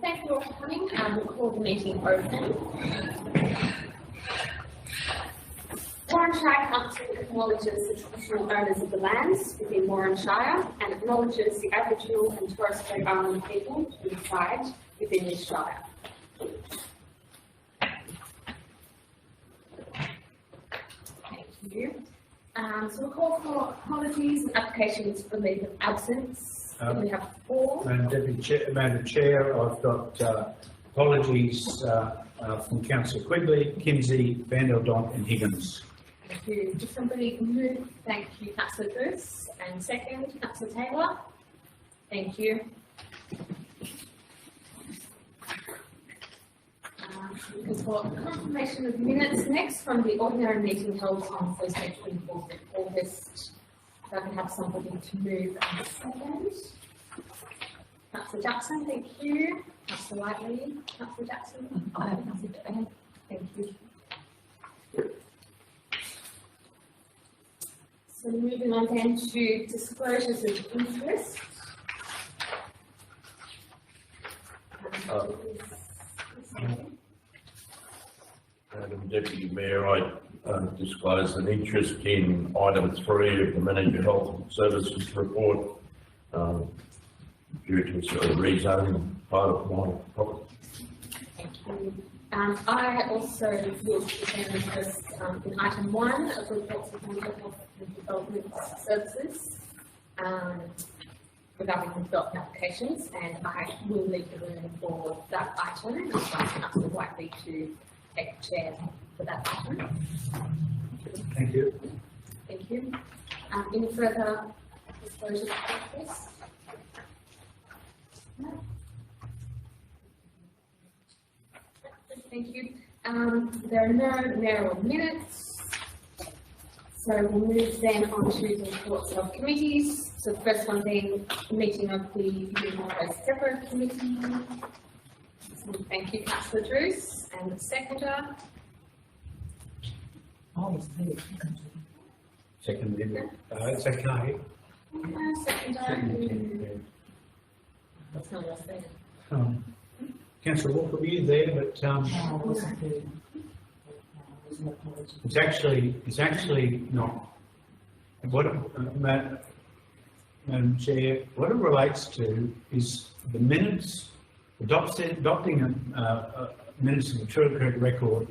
Thank you all for coming. We'll call the meeting open. Warren Shire Council acknowledges the traditional owners of the lands within Warren Shire and acknowledges the Aboriginal and Torres Strait Islander people who reside within this shire. Thank you. So we'll call for apologies and applications for leave of absence. We have 4. Madam Chair, I've got apologies from Councillor Quigley, Kimsey, Vanderdonk and Higgins. Thank you. Does somebody move? Thank you, Councillor Bruce. And second, Councillor Taylor. Thank you. Because for confirmation of minutes next from the ordinary meeting held on Thursday, 24th of August. If I can have somebody to move and second. Councillor Jackson, thank you. Councillor Whiteley, Councillor Jackson. Councillor Jackson, thank you. So moving on then to disclosures of interest. Madam Deputy Mayor, I disclose an interest in item 3 of the Manager Health Services report due to sort of rezoning part of my property. Thank you. I also will present interest in item 1 of the reports of Mental Health and Development Services regarding the development applications, and I will leave the room for that item and ask Councillor Whiteley to take the chair for that item. Thank you. Thank you. Any further disclosures about this? No? Thank you. There are no mayoral minutes, so we'll move then on to the reports of committees. So the first one being the meeting of the Human Rights Depot Committee. So thank you, Councillor Druce, and the seconder. Second, it's okay. Seconder. That's not what I said. Councillor Walker, were you there? But it's actually not. What Madam Chair, what it relates to is the minutes, adopting minutes of the true and correct record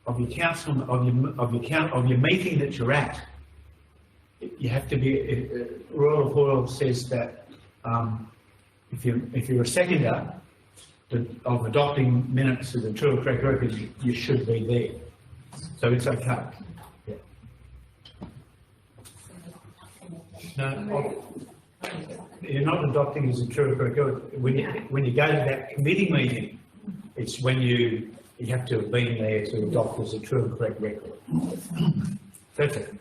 of your council of your meeting that you're at. You have to be. Royal Hoyle says that if you're a seconder of adopting minutes of the true and correct record, you should be there. So it's okay. Yeah. No, you're not adopting as a true and correct record. When you go to that committee meeting, it's when you have to have been there to adopt as a true and correct record. That's it.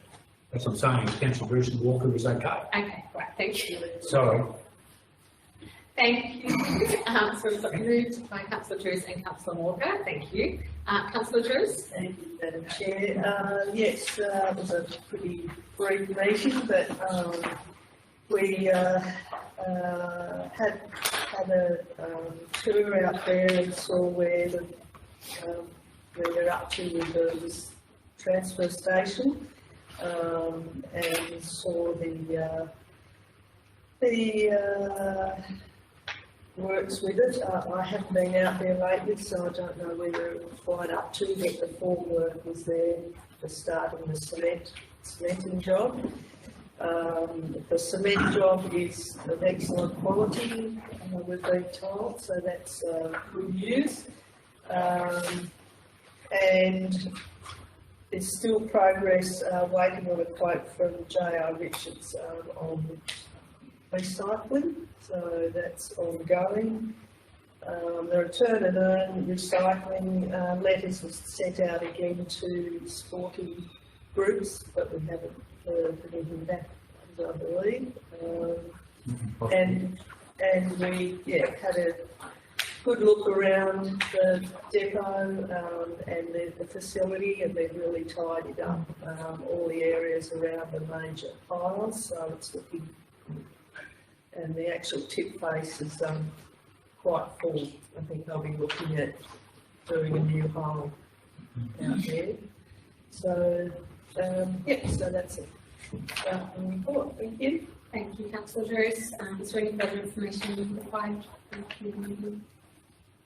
That's what I'm saying. Councillor Bruce and Walker is okay. Okay, right, thank you. Sorry. Thank you. So we've got moved by Councillor Druce and Councillor Walker. Thank you. Councillor Druce. Thank you, Madam Chair. Yes, it was a pretty brief meeting, but we had a tour out there and saw where they're up to with the transfer station, and saw the works with it. I haven't been out there lately, so I don't know whether it was quite up to, but the formwork was there for starting the cementing job. The cement job is of excellent quality, we've been told, so that's good news. And there's still progress, waiting on a quote from J.R. Richards on recycling, so that's ongoing. The return and earn recycling letters was sent out again to sporting groups, but we haven't heard anything back, I believe. And we had a good look around the depot and the facility, and they've really tidied up all the areas around the major piles, so it's looking and the actual tip face is quite full. I think they'll be looking at doing a new hole out there. So, yeah, so that's it. Report. Thank you. Thank you, Councillor Drews. Is there any further information required? Thank you,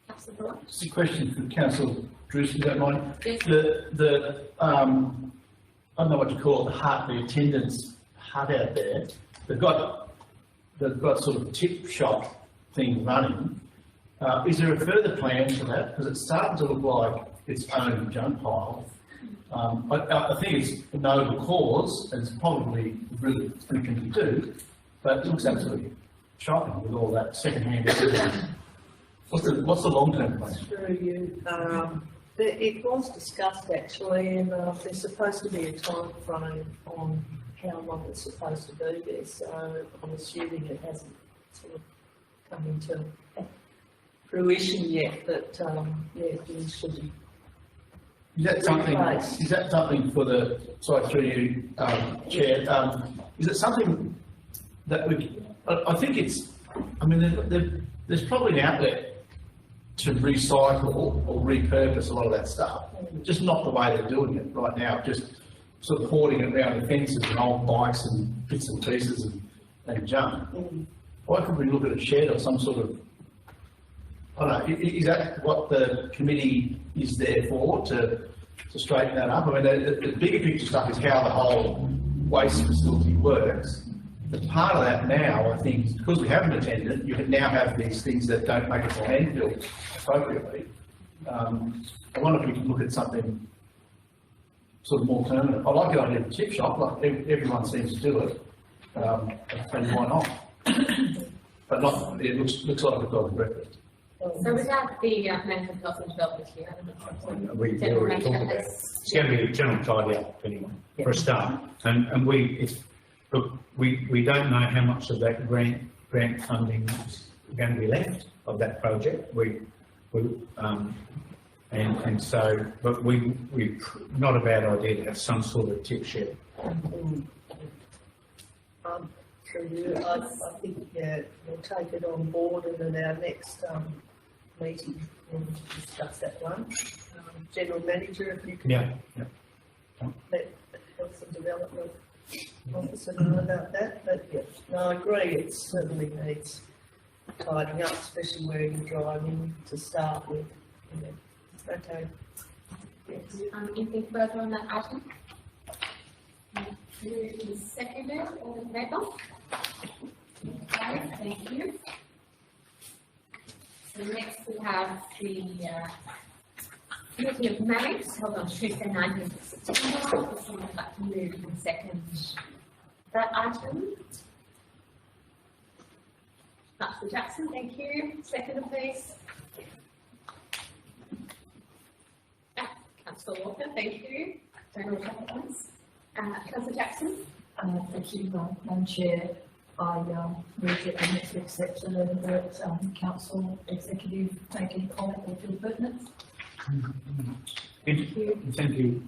Councillor Bullock. Just a question for Councillor Drews, if you don't mind. Yes. I don't know what you call it, the attendance hut out there. They've got sort of tip shop thing running. Is there a further plan for that? Because it's starting to look like its own junk pile. I think it's a noble cause, and it's probably really thinking to do, but it looks absolutely shocking with all that second-hand evidence. What's the long-term plan? Through you. It was discussed actually, and there's supposed to be a time frame on how long it's supposed to be there, so I'm assuming it hasn't sort of come into fruition yet, but yeah, it should be. Is that something for the, sorry, through you, Chair, is it something that I think it's, I mean, there's probably an outlet to recycle or repurpose a lot of that stuff, just not the way they're doing it right now, just sort of hoarding it around the fences and old bikes and bits and pieces and junk. Why couldn't we look at a shed or some sort of, I don't know, is that what the committee is there for, to straighten that up? I mean, the bigger picture stuff is how the whole waste facility works. But part of that now, I think, is because we haven't attended, you now have these things that don't make it to landfill appropriately. I wonder if we can look at something sort of more permanent. I like the idea of a chip shop, like everyone seems to do it, and why not? But not, it looks like a dog breakfast. So without the mental health and development here, We already talked about it. It's going to be a general tidy up anyway, for a start. And we don't know how much of that grant funding is going to be left of that project. But we not a bad idea to have some sort of tip shed. Through you, I think, yeah, we'll take it on board, and at our next meeting, we'll discuss that one. General Manager, if you can let the Health and Development Officer know about that. But yeah, no, I agree, it certainly needs tidying up, especially where you're driving to start with. Yeah. Okay. Yes. Anything further on that item? Moved and seconded, all in favour? Okay, thank you. So next we have the committee of Manx held on Tuesday 19th of September. If someone would like to move and second that item. Councillor Jackson, thank you. Second, please. Councillor Walker, thank you. General Councillors. Councillor Jackson. Thank you, Madam Chair. I move that the next accept that council executive take any comment or feel pertinent. Thank you.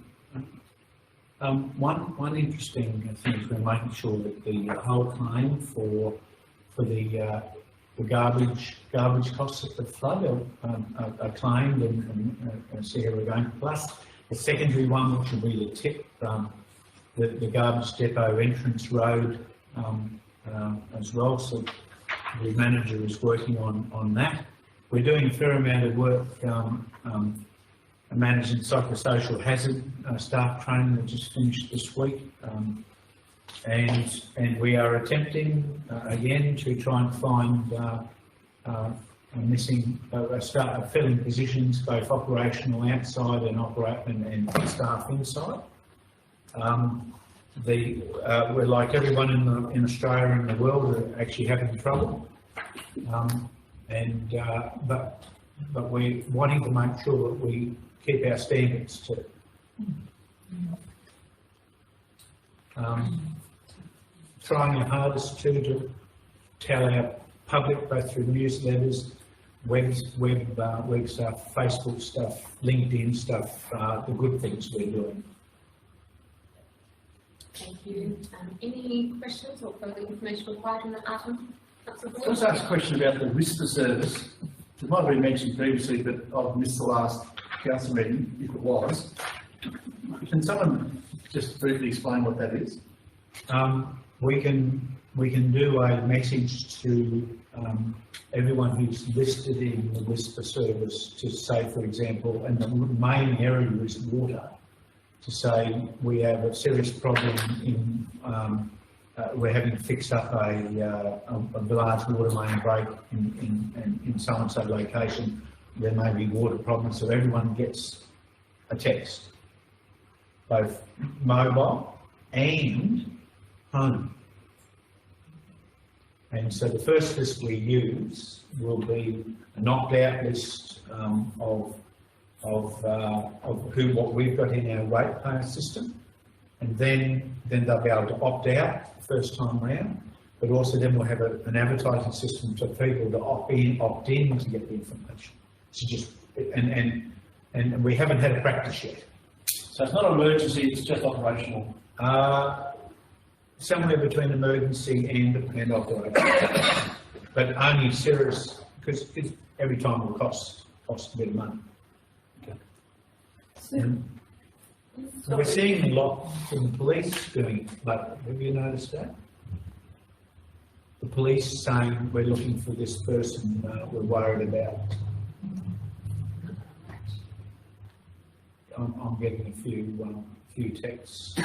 One interesting thing is we're making sure that the whole claim for the garbage costs of the flood are claimed and see how we're going. Plus the secondary one, which will be the tip, the garbage depot entrance road as well. So the manager is working on that. We're doing a fair amount of work managing psychosocial hazard staff training that just finished this week. And we are attempting again to try and find missing filling positions, both operational outside and staff inside. We're like everyone in Australia and the world, we're actually having trouble, but we're wanting to make sure that we keep our standards too. Trying our hardest to tell our public, both through newsletters, web stuff, Facebook stuff, LinkedIn stuff, the good things we're doing. Thank you. Any questions or further information required on that item? Councillor Can I just ask a question about the Whisper service? It might have been mentioned previously, but I've missed the last council meeting, if it was. Can someone just briefly explain what that is? We can do a message to everyone who's listed in the Whisper service to say, for example, and the main area is water, to say we have a serious problem in, we're having to fix up a large water main break in so-and-so location. There may be water problems, so everyone gets a text, both mobile and home. And so the first list we use will be a knocked-out list of what we've got in our ratepayer system, and then they'll be able to opt out the first time round. But also then we'll have an advertising system for people to opt in to get the information. So just and we haven't had a practice yet. So it's not an emergency; it's just operational. Somewhere between emergency and operation, but only serious because every time will cost a bit of money. And we're seeing a lot from the police doing it, but have you noticed that? The police saying we're looking for this person we're worried about. I'm getting a few texts.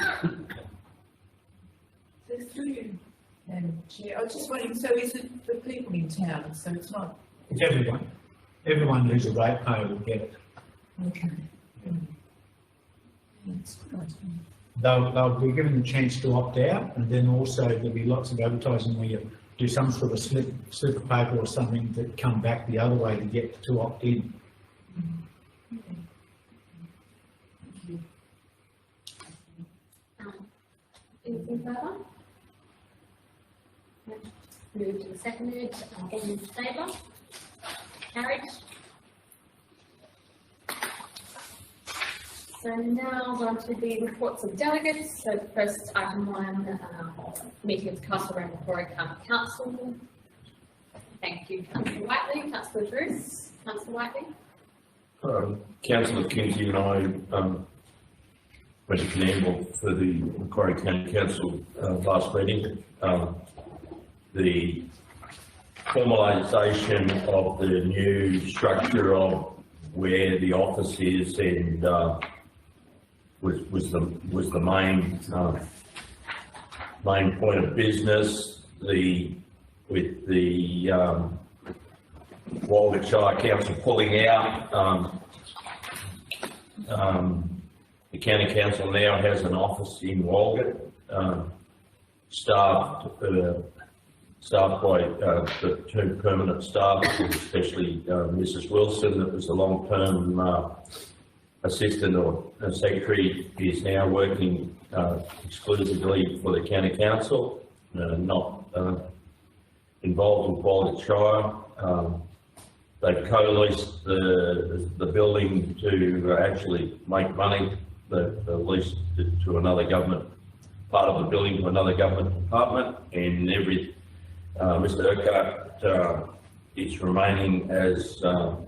There's three, Chair. I was just wondering, so is it the people in town, so it's not? It's everyone. Everyone who's a ratepayer will get it. Okay. That's good. They'll be given the chance to opt out, and then also there'll be lots of advertising where you do some sort of slip of paper or something that come back the other way to get to opt in. Anything further? Move to the seconded, all in favour? Carried. So now on to the reports of delegates. So the first item one, meeting of the Castlereagh Macquarie County Council. Thank you, Councillor Whiteley. Councillor Bruce. Councillor Whiteley. Councillor Kinsey and I went to Canberra for the Macquarie County Council last meeting. The formalisation of the new structure of where the office is and was the main point of business. With the Walgett Shire Council pulling out, the County Council now has an office in Walgett, staffed by the two permanent staff, especially Mrs. Wilson, that was a long-term assistant or secretary, is now working exclusively for the County Council, not involved with Walgett Shire. They've co-leased the building to actually make money. They've leased it to another government, part of the building to another government department, and Mr. Urquhart is remaining as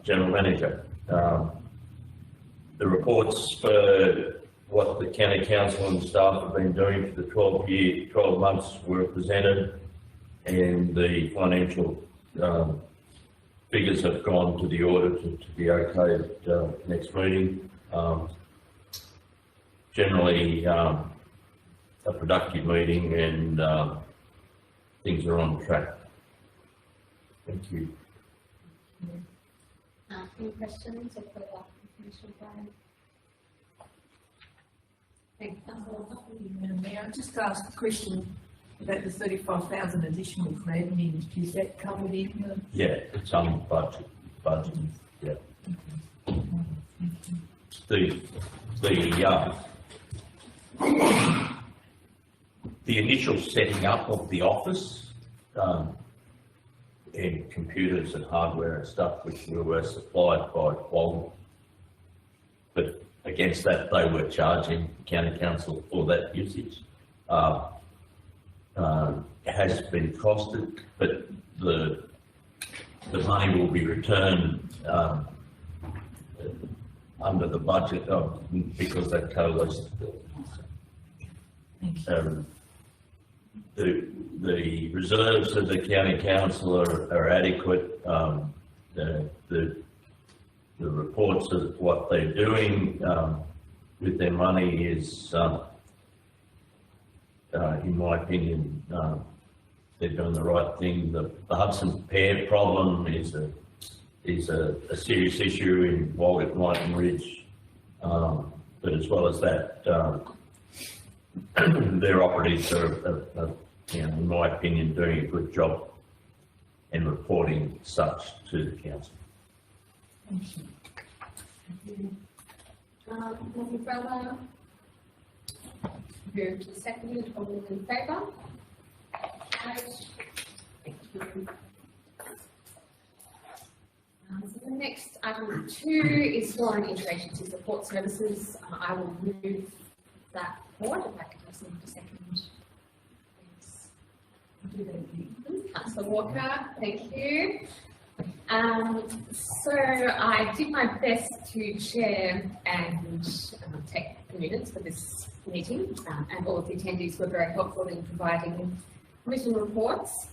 General Manager. The reports for what the County Council and staff have been doing for the 12 months were presented, and the financial figures have gone to the auditor to be okayed at next meeting. Generally, a productive meeting, and things are on track. Thank you. Any questions or further information, Brian? Thank you, Councillor. May I just ask a question about the 35,000 additional for admin? Is that covered in the? Yeah, it's on budget. Yeah. The initial setting up of the office and computers and hardware and stuff, which were supplied by Qualcomm, but against that they were charging the County Council for that usage. has been costed, but the money will be returned under the budget because they've coalesced. The reserves of the county council are adequate. The reports of what they're doing with their money is, in my opinion, they're doing the right thing. The Hudson Pear problem is a serious issue in Walgett and Whiten Ridge, but as well as that, their operatives are, in my opinion, doing a good job in reporting such to the council. Nothing further. Move to seconded. All in favour? Thank you. So the next item 2 is for interagency support services. I will move that forward. If I could have someone to second. Councillor Walker, thank you. So I did my best to chair and take the minutes for this meeting, and all of the attendees were very helpful in providing written reports.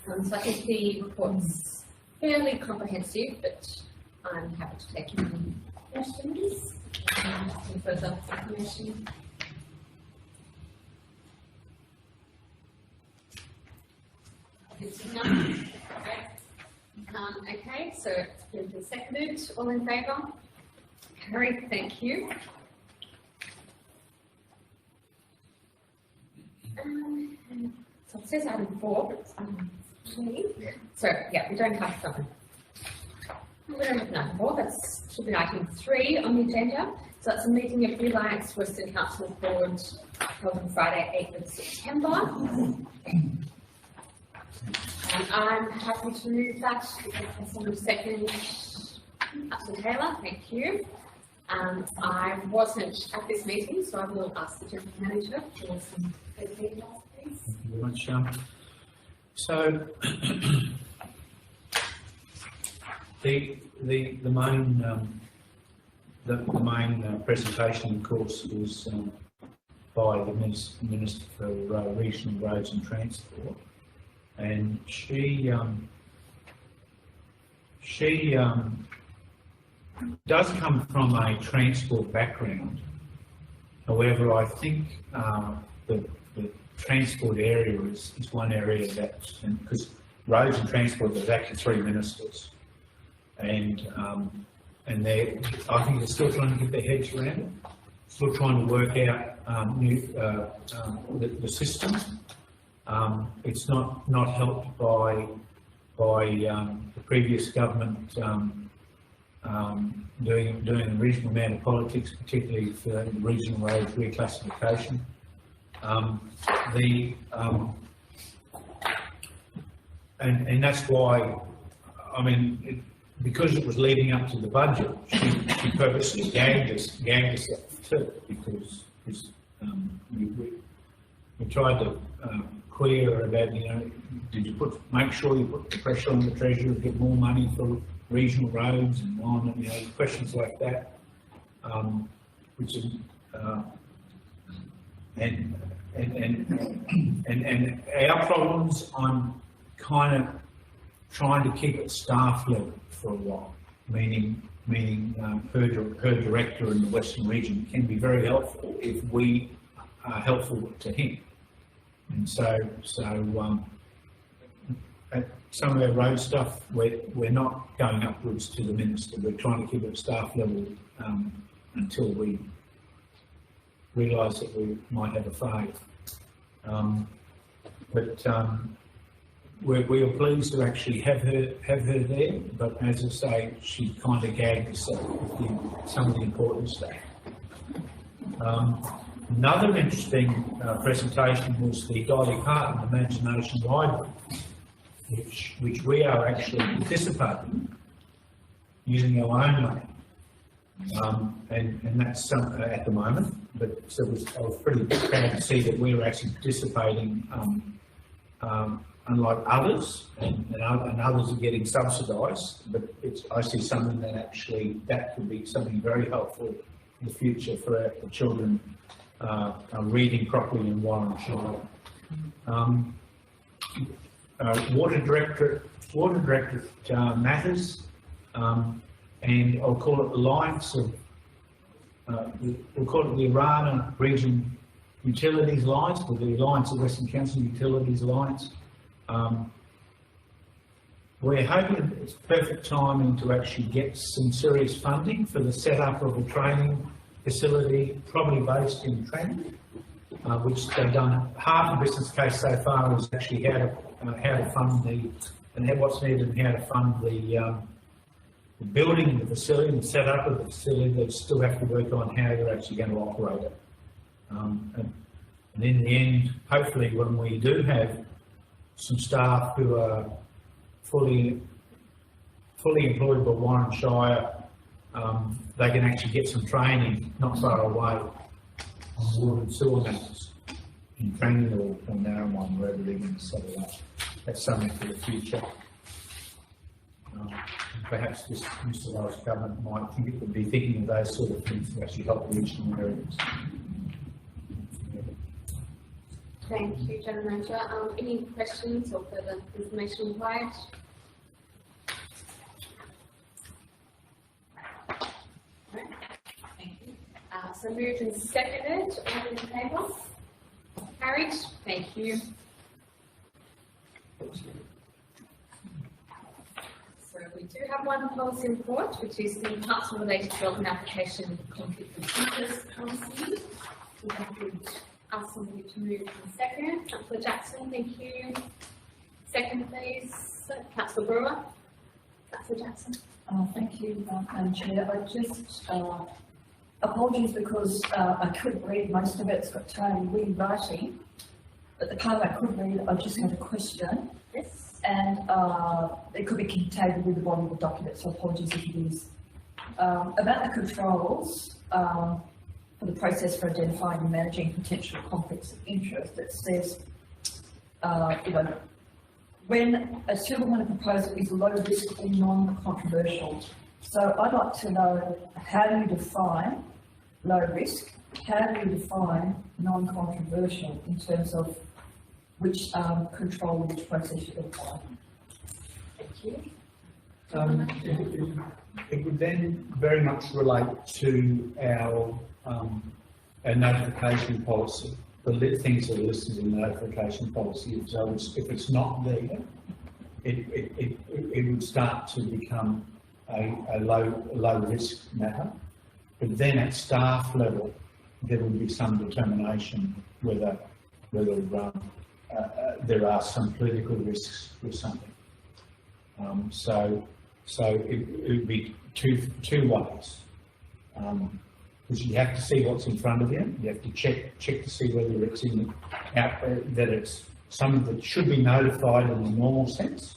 So I think the report's fairly comprehensive, but I'm happy to take any questions. Any further information? None. Okay, so it's been seconded. All in favour? Carried. Thank you. So it says item 4, but it's item 3. So yeah, we don't have some. We don't have item 4. That should be item 3 on the agenda. So that's a meeting of the Alliance Western Council Board held on Friday, 8th of September. And I'm happy to move that. Someone second, Councillor Taylor, thank you. I wasn't at this meeting, so I will ask the General Manager for some details, please. Thank you very much. So the main presentation, of course, was by the Minister for Regional Roads and Transport. And she does come from a transport background. However, I think the transport area is one area that, because roads and transport, there's actually 3 ministers, and I think they're still trying to get their heads around it, still trying to work out the system. It's not helped by the previous government doing a reasonable amount of politics, particularly for the regional roads reclassification. And that's why, I mean, because it was leading up to the budget, she purposely gagged us too, because we tried to clear about, did you make sure you put the pressure on the Treasurer to get more money for regional roads and on, questions like that, which is, and our problems, I'm kind of trying to keep it staff level for a while, meaning her director in the Western region can be very helpful if we are helpful to him. And so some of our road stuff, we're not going upwards to the minister. We're trying to keep it staff level until we realise that we might have a fail. We are pleased to actually have her there. But as I say, she kind of gagged herself with some of the important stuff. Another interesting presentation was the Dolly Parton Imagination Library, which we are actually participating using our own money. And that's at the moment, but so I was pretty proud to see that we were actually participating, unlike others, and others are getting subsidised, but I see something that actually, that could be something very helpful in the future for our children reading properly in Warren Water Directorate matters, and I'll call it the Alliance of, we'll call it the Arana Region Utilities Alliance, or the Alliance of Western Council Utilities Alliance. We're hoping it's perfect timing to actually get some serious funding for the setup of a training facility, probably based in Trent, which they've done. Half the business case so far is actually how to fund what's needed and how to fund the building, the facility, the setup of the facility. They still have to work on how they're actually going to operate it. And in the end, hopefully, when we do have some staff who are fully employed by Warren Shire, they can actually get some training not far away on water and sewer matters in training or Narromine, wherever they're going to set it up. That's something for the future. Perhaps this Mr. Welsh government might think it would be thinking of those sort of things to actually help the regional areas. Thank you, General Manager. Any questions or further information required? Right. Thank you. So moved and seconded. All in favour? Carried. Thank you. So we do have one policy report, which is the Council Related Development Application Conflict of Interest Policy. We could ask somebody to move in second. Councillor Jackson, thank you. Second, please. Councillor Brewer. Councillor Jackson. Thank you, Madam Chair. I just apologies because I couldn't read most of it. It's got totally rewriting, but the part I could read, I just had a question. Yes. And it could be contained within the body of the document, so apologies if it is. About the controls for the process for identifying and managing potential conflicts of interest, it says, when a settlement proposal is low risk or non-controversial. So I'd like to know, how do you define low risk? How do you define non-controversial in terms of which control which process you apply? Thank you. It would then very much relate to our notification policy, the things that are listed in the notification policy. So if it's not there, it would start to become a low risk matter. But then at staff level, there would be some determination whether there are some political risks with something. So it would be two ways. Because you have to see what's in front of you. You have to check to see whether it's that it's something that should be notified in the normal sense.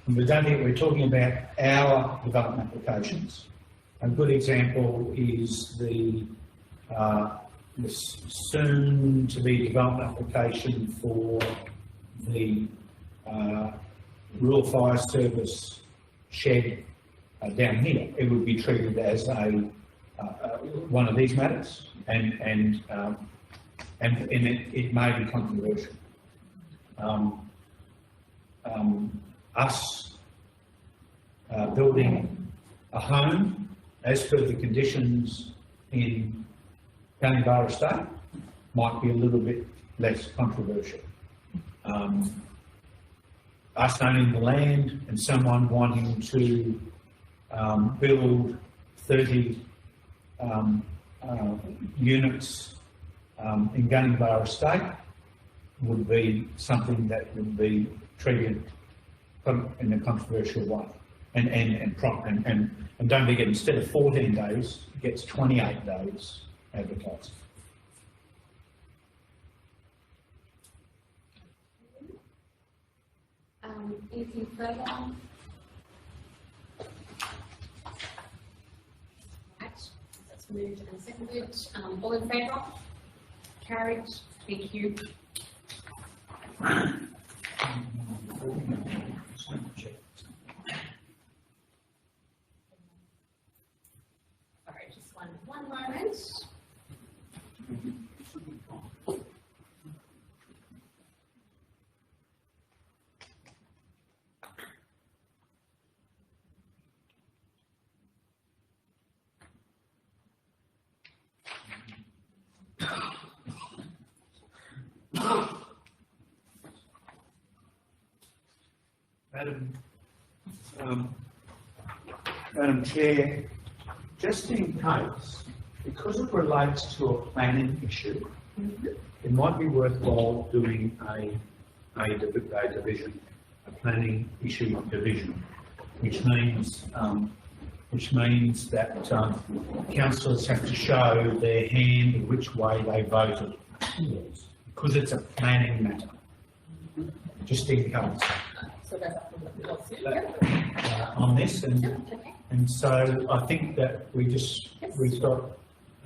We don't think we're talking about our development applications. A good example is the soon-to-be development application for the Rural Fire Service shed down here. It would be treated as one of these matters, and it may be controversial. Us building a home as per the conditions in Gunnedah Estate might be a little bit less controversial. Us owning the land and someone wanting to build 30 units in Gunnedah Estate would be something that would be treated in a controversial way. And don't forget, instead of 14 days, it gets 28 days advertised. Anything further? Moved and seconded. All in favour? Carried. Thank you. Sorry, just one moment. Madam Chair, just in case, because it relates to a planning issue, it might be worthwhile doing a division, a planning issue division, which means that councillors have to show their hand in which way they voted, because it's a planning matter. Just in case. So that's up to the On this, Okay. and so I think that we've got,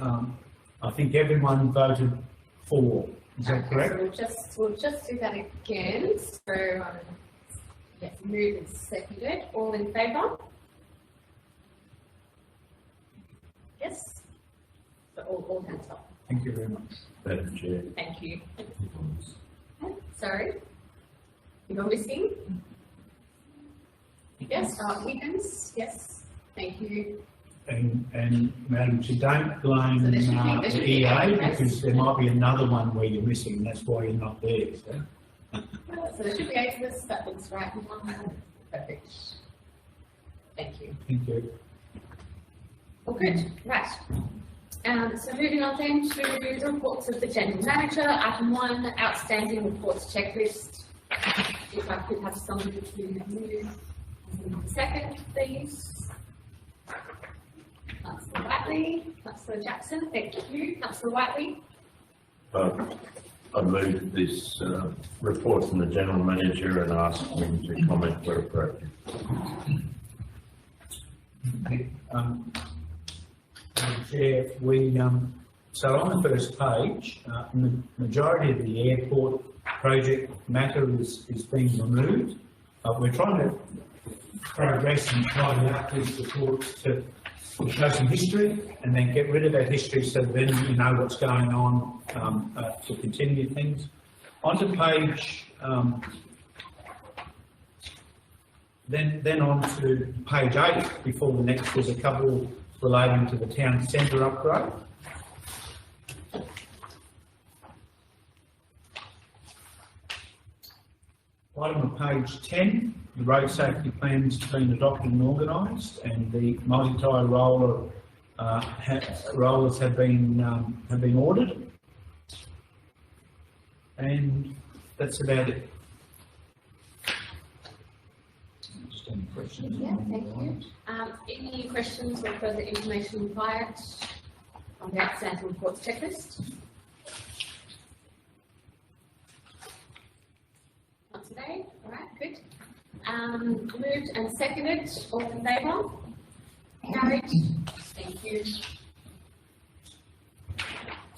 I think everyone voted for, is that correct? So we'll just do that again. So, yes, moved and seconded. All in favour? Yes? So all hands up. Thank you very much. Madam Chair. Thank you. Sorry? You're missing? Yes, Wiggins, yes, thank you. And Madam Chair, don't blame So there should be the EA, yes. because there might be another one where you're missing, and that's why you're not there, so. So there should be 8 of us, that looks right. Perfect. Thank you. Thank you. All good, right. So moving on then to the reports of the General Manager. Item 1, outstanding reports checklist. If I could have somebody to move second, please. Councillor Whiteley, Councillor Jackson, thank you. Councillor Whiteley. I move this report from the General Manager and ask him to comment where appropriate. Madam Chair, so on the first page, the majority of the airport project matter is being removed. We're trying to progress and try out these reports to show some history and then get rid of that history so then you know what's going on to continue things. Onto page, then on to page 8 before the next, there's a couple relating to the town centre upgrade. Bottom of page 10, the road safety plan's been adopted and organised, and the multi-tyre roller rollers have been ordered, and that's about it. Just any questions? Yeah, thank you. Any questions or further information required on the outstanding reports checklist? Not today, all right, good. Moved and seconded, all in favour? Carried, thank you.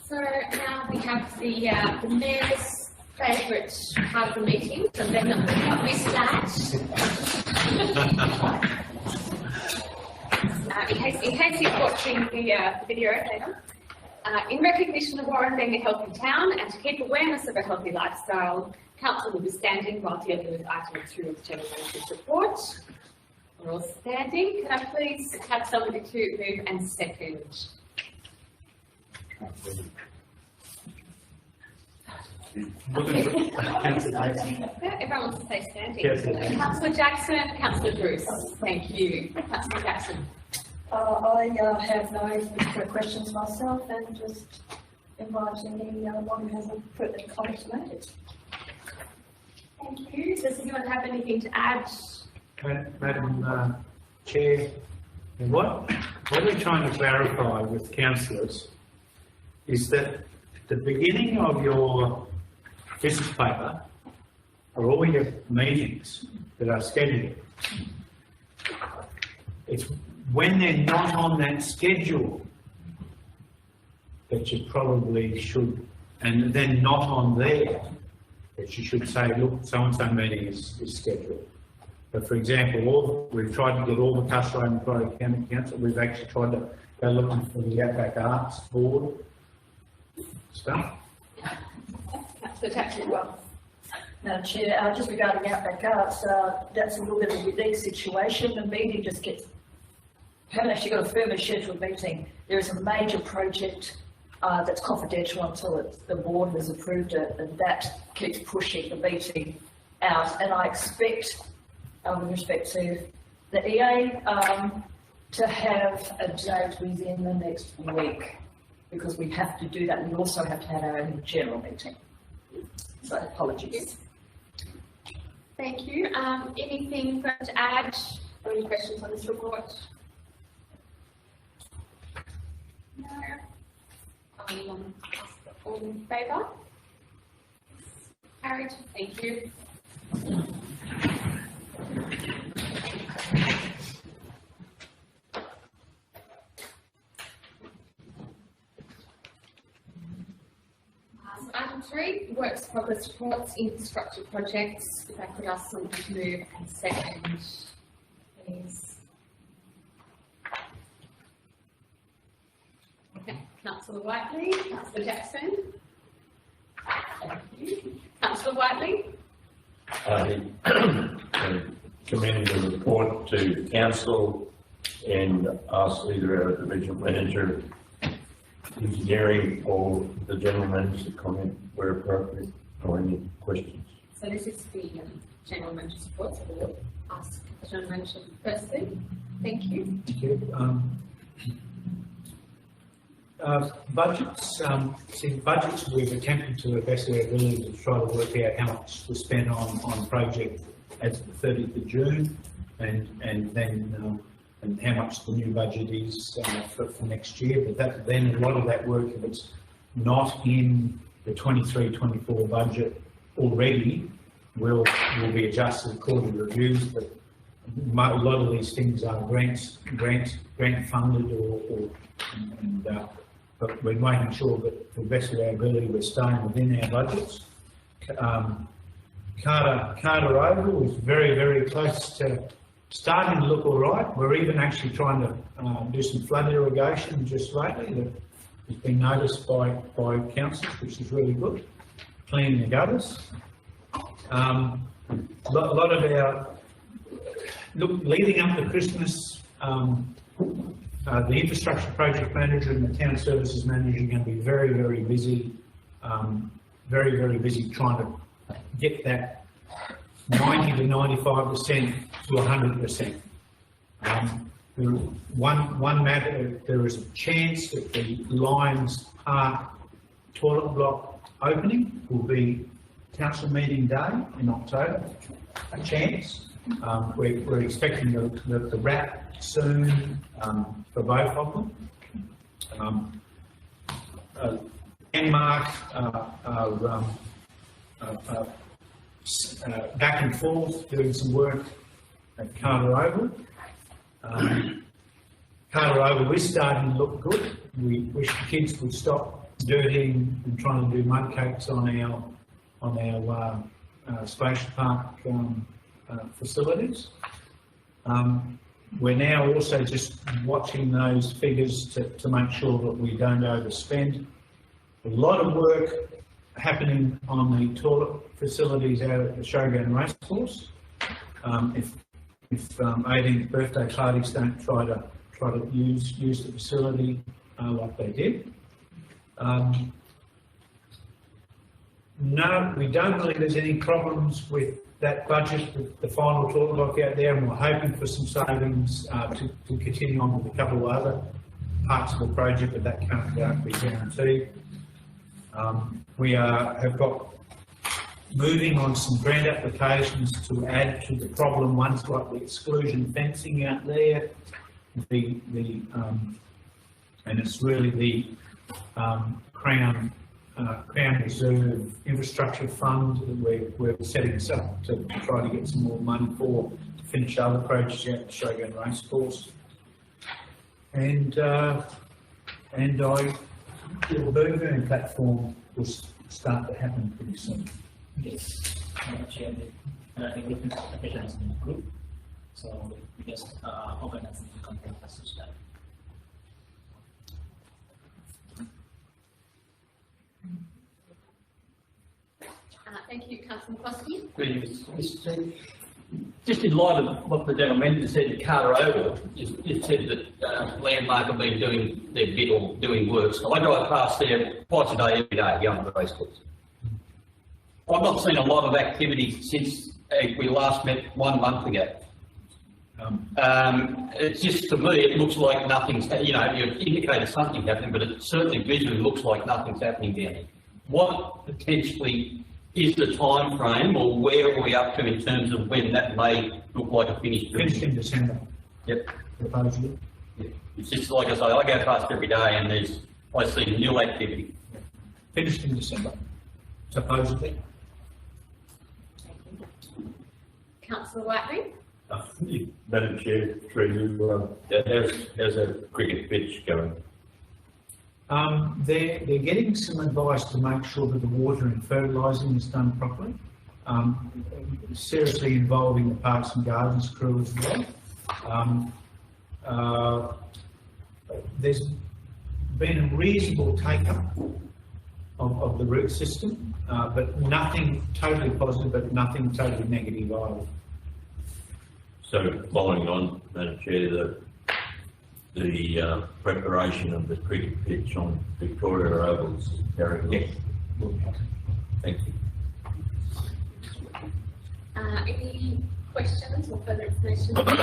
So now we have the Mayor's favourite part of the meeting, so then not miss that. In case you're watching the video later, in recognition of Warren being a healthy town and to keep awareness of a healthy lifestyle, Council will be standing while dealing with item 2 of the General Manager's report. We're all standing. Can I please have somebody to move and second? Everyone wants to say standing. Councillor Jackson, Councillor Bruce. Thank you. Councillor Jackson. I have no questions myself and just invite anyone who has a pertinent comment to make it. Thank you. Does anyone have anything to add? Madam Chair, what we're trying to clarify with councillors is that at the beginning of your business paper are all your meetings that are scheduled. It's when they're not on that schedule that you probably should, and then not on there, that you should say, look, so-and-so meeting is scheduled. But for example, we've tried to get all the Castlereagh and Macquarie County Council, we've actually tried to go looking for the Outback Arts Board stuff. That's the taxi one. Now, Chair, just regarding Outback Arts, that's a little bit of a unique situation. The meeting just gets, haven't actually got a firmer scheduled meeting. There is a major project that's confidential until the board has approved it, and that keeps pushing the meeting out. And I expect, with respect to the EA, to have a date within the next week, because we have to do that. We also have to have our own general meeting. So apologies. Thank you. Anything further to add or any questions on this report? No. All in favour? Carried. Thank you. Item 3, works progress reports, infrastructure projects. If I could ask someone to move and second, please. Okay, Councillor Whiteley, Councillor Jackson. Thank you. Councillor Whiteley. Commend the report to council and ask either our divisional manager, engineering, or the general manager to comment where appropriate, or any questions. So this is the general manager's report, so we'll ask the general manager firstly. Thank you. Thank you. Budgets, budgets we've attempted to the best of our ability to try to work out how much to spend on project as of the 30th of June, and then and how much the new budget is for next year. But then a lot of that work, if it's not in the 23-24 budget already, will be adjusted according to reviews. But a lot of these things are grant funded, but we're making sure that to the best of our ability we're staying within our budgets. Carter Oval is very, very close to starting to look all right. We're even actually trying to do some flood irrigation just lately that has been noticed by councils, which is really good. Cleaning the gutters. A lot of our leading up to Christmas. The infrastructure project manager and the town services manager are going to be very, very busy, very, very busy trying to get that 90 to 95% to 100%. One matter, there is a chance that the Lions Park toilet block opening will be council meeting day in October. A chance. We're expecting the wrap soon for both of them. Denmark back and forth doing some work at Carter Oval. Carter Oval is starting to look good. We wish the kids would stop dirtying and trying to do mud cakes on our Splash Park facilities. We're now also just watching those figures to make sure that we don't overspend. A lot of work happening on the toilet facilities out at the Showground Racecourse. If 18th birthday parties don't try to use the facility like they did. No, we don't believe there's any problems with that budget, the final toilet block out there, and we're hoping for some savings to continue on with a couple of other parts of the project, but that can't be guaranteed. We have got moving on some grant applications to add to the problem ones like the exclusion fencing out there, and it's really the Crown Reserve Infrastructure Fund that we're setting us up to try to get some more money for to finish other projects out at the Showground Racecourse. And I the bird viewing platform will start to happen pretty soon. Yes, Madam Chair, and I think different applications in the group, so we just organize the content as such that. Thank you, Councillor McCloskey. Just in light of what the gentleman said in Carter Oval, you said that Landmark have been doing their bit or doing work. So I drive past there twice a day, every day, going to the race course. I've not seen a lot of activity since we last met 1 month ago. It's just, to me, it looks like nothing's, you indicated something happening, but it certainly visually looks like nothing's happening down here. What potentially is the time frame, or where are we up to in terms of when that may look like a finished building? Finished in December. Yep. Proposal. Yeah. It's just like I say, I go past every day and I see nil activity. Finished in December, supposedly. Councillor Whiteley. Madam Chair, through you, how's that cricket pitch going? They're getting some advice to make sure that the water and fertilising is done properly. Seriously involving the Parks and Gardens crew as well. There's been a reasonable take-up of the root system, but nothing totally positive, but nothing totally negative either. So following on, Madam Chair, the preparation of the cricket pitch on Victoria Oval is carrying on. Thank you. Any questions or further information? Okay,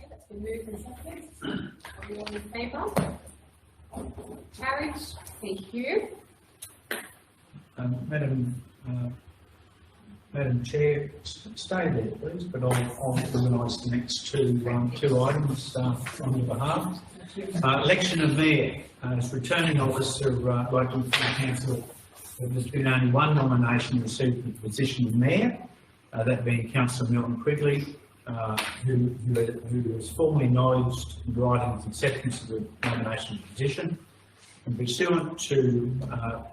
that's been moved and seconded. Are we all in favour? Carried. Thank you. Madam Chair, stay there please, but I'll organise the next two items on your behalf. Election of Mayor. As returning officer, local council, there's been only one nomination received for the position of Mayor, that being Councillor Milton Quigley, who was formally acknowledged in writing his acceptance of the nomination position. And pursuant to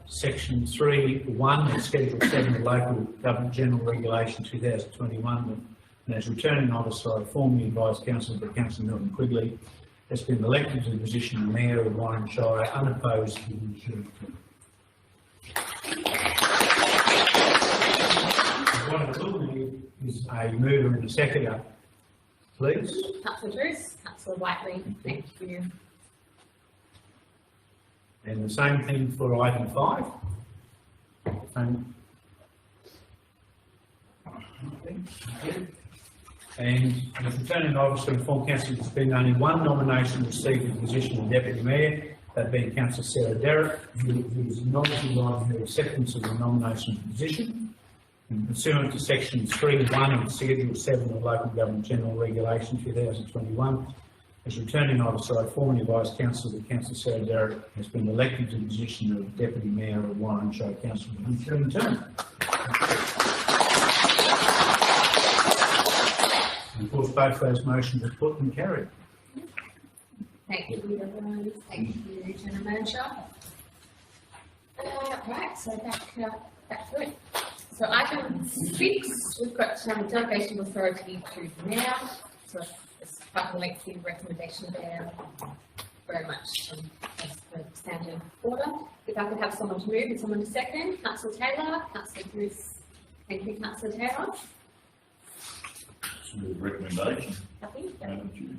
section 3(1) of Schedule 7 of Local Government General Regulation 2021, and as returning officer, I formally advise Council that Councillor Milton Quigley has been elected to the position of Mayor of Warren Shire, unopposed to the insurance term. What I will need is a mover and a seconder, please. Councillor Druce, Councillor Whiteley, thank you. And the same thing for item 5. And as returning officer, inform council there's been only one nomination received for the position of Deputy Mayor, that being Councillor Sarah Derrick, who is acknowledging her acceptance of the nomination position. And pursuant to section 3(1) of Schedule 7 of Local Government General Regulation 2021, as returning officer, I formally advise Council that Councillor Sarah Derrick has been elected to the position of Deputy Mayor of Warren Shire Council for the ensuing term. And of course, both those motions are put and carried. Thank you, everyone. Thank you, General Manager. Right, so back to it. So item 6, we've got delegation of authority to the Mayor. So it's quite a lengthy recommendation there, very much as the standard order. If I could have someone to move and someone to second. Councillor Taylor, Councillor Bruce. Thank you, Councillor Taylor. Recommendation. Happy? Madam Chair.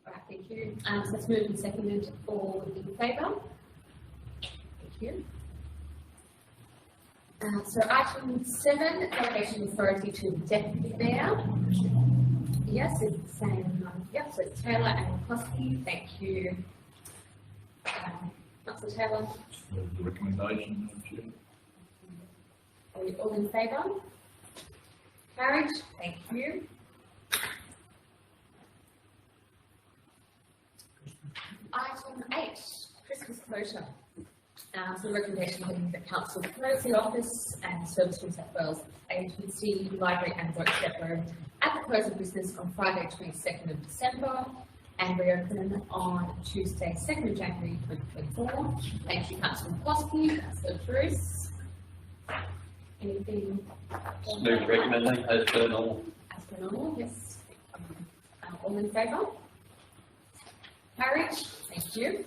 Right, thank you. So let's move and seconded. All in favour? Thank you. So item 7, delegation of authority to the Deputy Mayor. Yes, it's the same. Yep, so it's Taylor and McCloskey. Thank you. Councillor Taylor. The recommendation, Madam Chair. Are we all in favour? Carried. Thank you. Item 8, Christmas closure. So the recommendation being that council close the office and Service New South Wales Agency, Library and Work Depot at the close of business on Friday 22nd of December and reopen on Tuesday 2nd of January 2024. Thank you, Councillor McCloskey. Councillor Bruce. Anything? Move recommendation as per normal. As per normal, yes. All in favour? Carried. Thank you.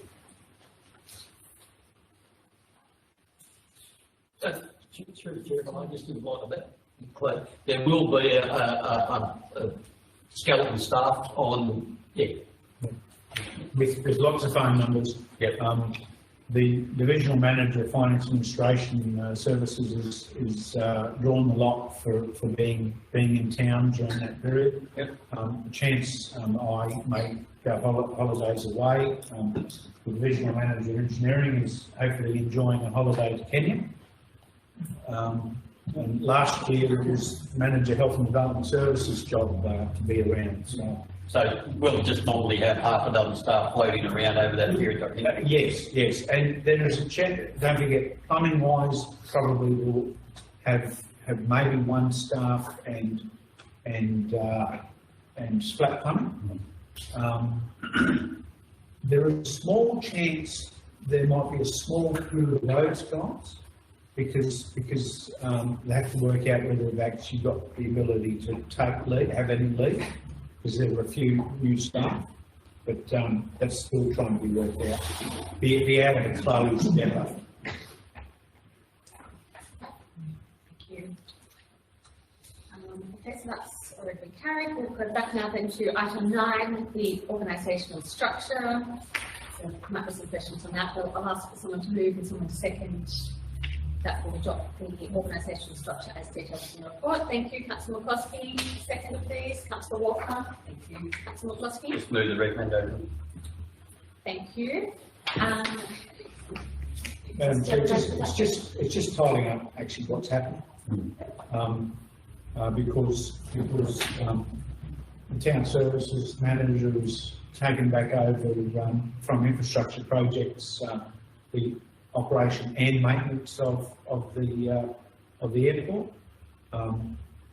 Through Chair, can I just invite that? There will be a skeleton staff on, with lots of phone numbers. Yep. The divisional manager of finance administration services is drawn the lot for being in town during that period. Yep. Chance I may go holidays away. The divisional manager of engineering is hopefully enjoying a holiday to Kenya. And last year it was manager health and development services job to be around. So we'll just normally have half a dozen staff floating around over that period, I think. Yes, and there is a check. Don't forget, plumbing wise, probably will have maybe one staff and splat plumbing. There is a small chance there might be a small crew of those guys because they have to work out whether they've actually got the ability to take lead, have any lead, because there were a few new staff, but that's still trying to be worked out. Be out of a closed depot. Thank you. Okay, so that's already been carried. We'll go back now then to item 9, the organisational structure. So come up with some questions on that. I'll ask for someone to move and someone to second. That will adopt the organisational structure as detailed in the report. Thank you, Councillor McCloskey. Second, please, Councillor Walker. Thank you, Councillor McCloskey. Just move the recommendation. Thank you. Madam Chair, it's just tidying up actually what's happened. Because the town services manager was taken back over from infrastructure projects, the operation and maintenance of the airport.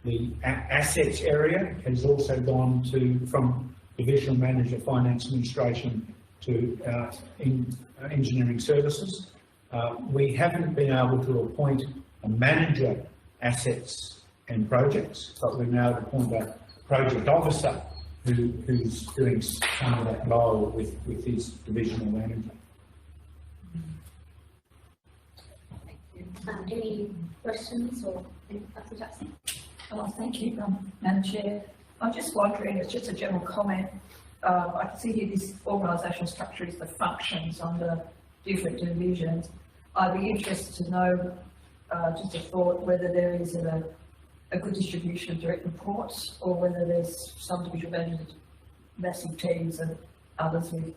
The assets area has also gone from divisional manager finance administration to engineering services. We haven't been able to appoint a manager assets and projects, but we've now appointed a project officer who's doing some of that role with his divisional manager. Any questions or any Councillor Jackson? Oh, thank you, Madam Chair. I'm just wondering, it's just a general comment. I can see here this organisational structure is the functions under different divisions. I'd be interested to know, just a thought, whether there is a good distribution of direct reports or whether there's some division managers with massive teams and others with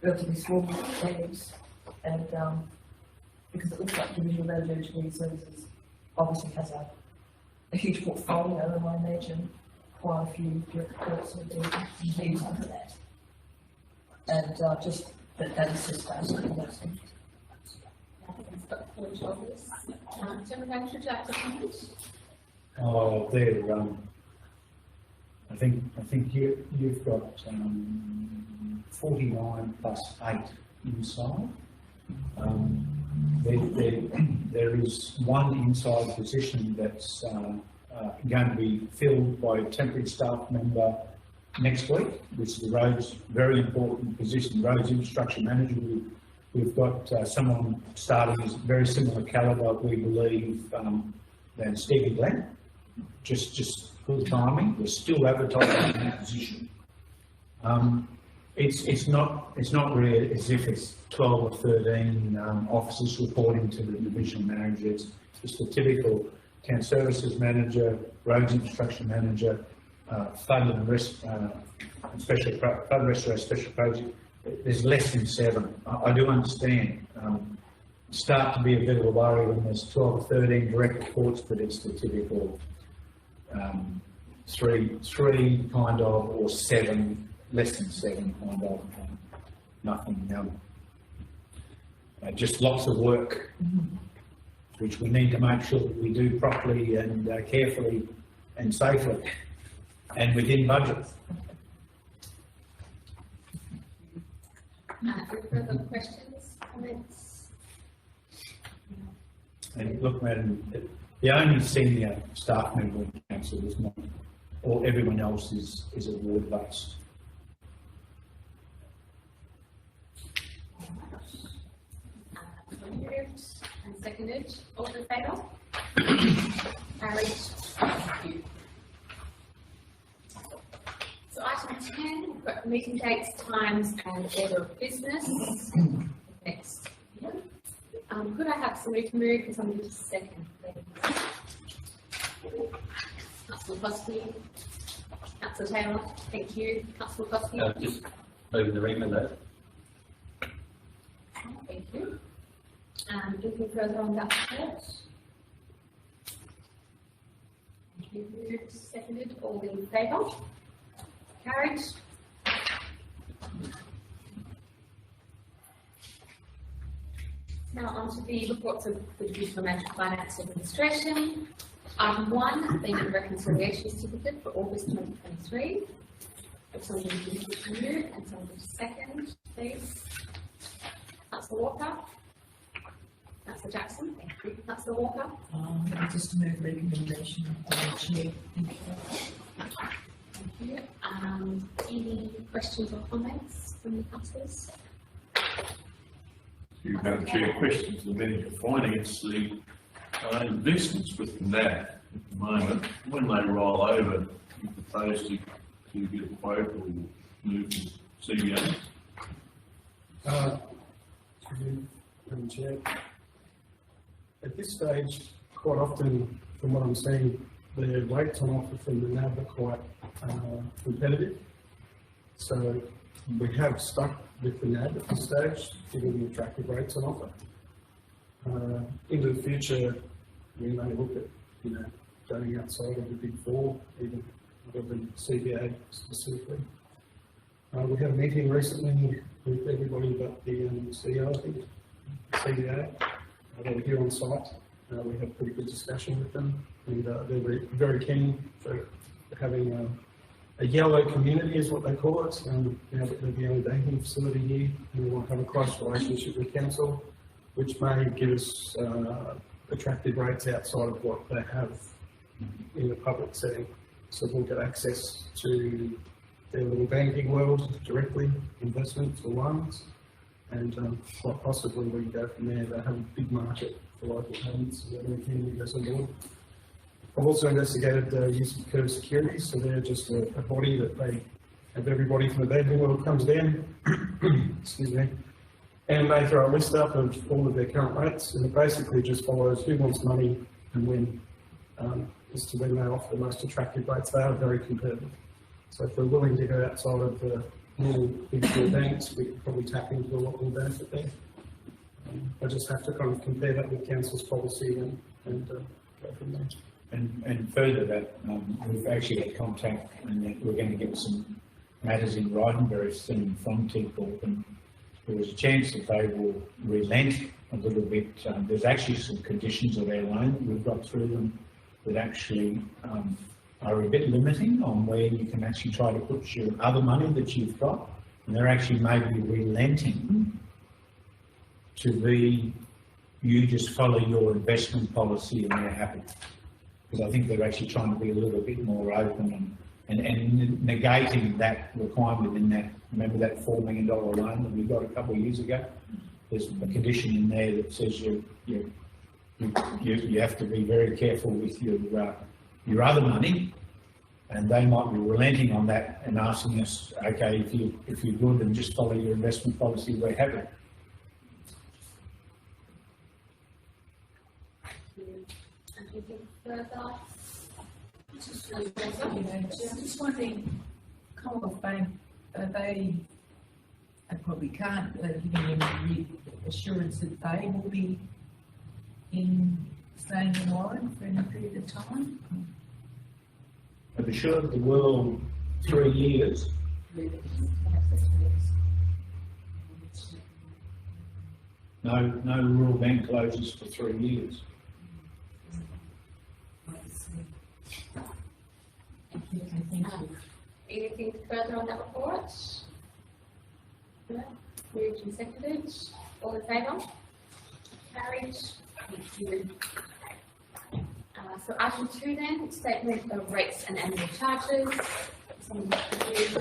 relatively small teams. And because it looks like divisional manager engineering services obviously has a huge portfolio, and I imagine quite a few direct reports and teams under that. And just that is just basically those things. General Manager, would you like to comment? Oh, there. I think you've got 49 plus 8 inside. There is one inside position that's going to be filled by a temporary staff member next week, which is the roads, very important position, roads infrastructure manager. We've got someone starting as very similar calibre, we believe, than Stevie Glenn. Just good timing. We're still advertising that position. It's not really as if it's 12 or 13 officers reporting to the division manager. It's the typical town services manager, roads infrastructure manager, fund and risk, special fund restoration special project. There's less than 7. I do understand. Start to be a bit of a worry when there's 12 or 13 direct reports, but it's the typical 3 kind of, or 7, less than 7 kind of, nothing. just lots of work, which we need to make sure that we do properly and carefully and safely and within budget. Further questions, comments? And look, Madam, the only senior staff member in council is not, or everyone else is award based. Moved and seconded, all in favour? Carried. Thank you. So item 10, we've got meeting dates, times and order of business. Next. Could I have somebody to move and somebody to second, please? Councillor Koski. Councillor Taylor, thank you. Councillor Koski. Just moving the ring though. Thank you. Looking further on that report. Thank you. Moved, seconded, all in favour? Carried. Now on to the reports of the Division of Management Finance Administration. Item 1, being a reconciliation certificate for August 2023. If somebody to move and somebody to second, please. Councillor Walker. Councillor Jackson, thank you. Councillor Walker. Just move recommendation of the chair. Thank you. Any questions or comments from the councillors? You have chair questions to the Manager of Finance. The investments with NAB at the moment, when they roll over, you propose to get a quote or move to CBA? Madam Chair. At this stage, quite often, from what I'm seeing, the rates on offer from the NAB are quite competitive. So we have stuck with the NAB at this stage, given the attractive rates on offer. Into the future, we may look at, going outside of the Big Four, even other than CBA specifically. We had a meeting recently with everybody but the CEO, I think, CBA. They were here on site. We had a pretty good discussion with them, and they're very keen for having a yellow community, is what they call it. Now that they're the only banking facility here, and we want to have a close relationship with council, which may give us attractive rates outside of what they have in the public setting. So we'll get access to their little banking world directly, investments or loans, and quite possibly we can go from there. They have a big market for local payments, so they're keen to go on board. I've also investigated the use of Curve Securities, so they're just a body that they have everybody from the banking world comes down, excuse me, and they throw a list up of all of their current rates, and it basically just follows who wants money and when, as to when they offer the most attractive rates. They are very competitive. So if we're willing to go outside of the normal Big Four banks, we could probably tap into a lot more benefit there. I just have to kind of compare that with council's policy and go from there. And further that, we've actually had contact, and that we're going to get some matters in writing very soon from TCorp, and there is a chance that they will relent a little bit. There's actually some conditions of our loan that we've got through them that actually are a bit limiting on where you can actually try to put your other money that you've got, and they're actually maybe relenting to be, you just follow your investment policy and they're happy. Because I think they're actually trying to be a little bit more open and negating that requirement in that, remember that $4 million loan that we got a couple of years ago? There's a condition in there that says you have to be very careful with your other money, and they might be relenting on that and asking us, okay, if you're good and just follow your investment policy, we're happy. Anything further? Just wondering, Commonwealth Bank, they probably can't give them any assurance that they will be staying in line for any period of time? I've assured the world 3 years. No rural bank closures for 3 years. Anything further on that report? No? Moved and seconded. All in favour? Carried. Thank you. So item 2 then, statement of rates and annual charges. Someone please.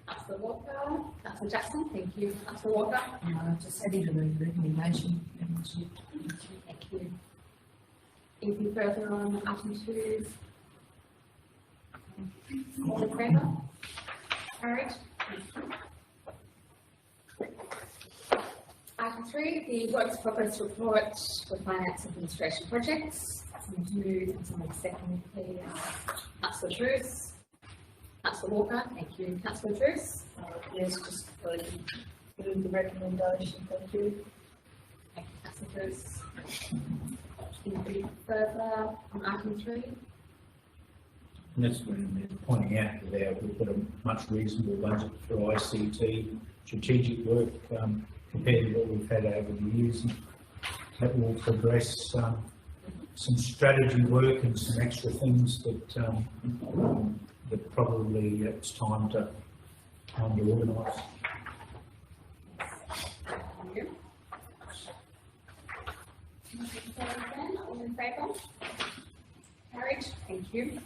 Councillor Walker, Councillor Jackson, thank you. Councillor Walker. Just having a recommendation. Thank you. Anything further on item 2? All in favour? Carried. Item 3, the works progress report for finance administration projects. Someone to move and someone to second, please. Councillor Drews. Councillor Walker, thank you. Councillor Drews. Yes, just move the recommendation, thank you. Thank you, Councillor Drews. Anything further on item 3? And that's when they're pointing out that we've got a much reasonable budget for ICT strategic work compared to what we've had over the years. And that will progress some strategy work and some extra things that that probably it's time to organise. Thank you. All in favour? Carried. Thank you.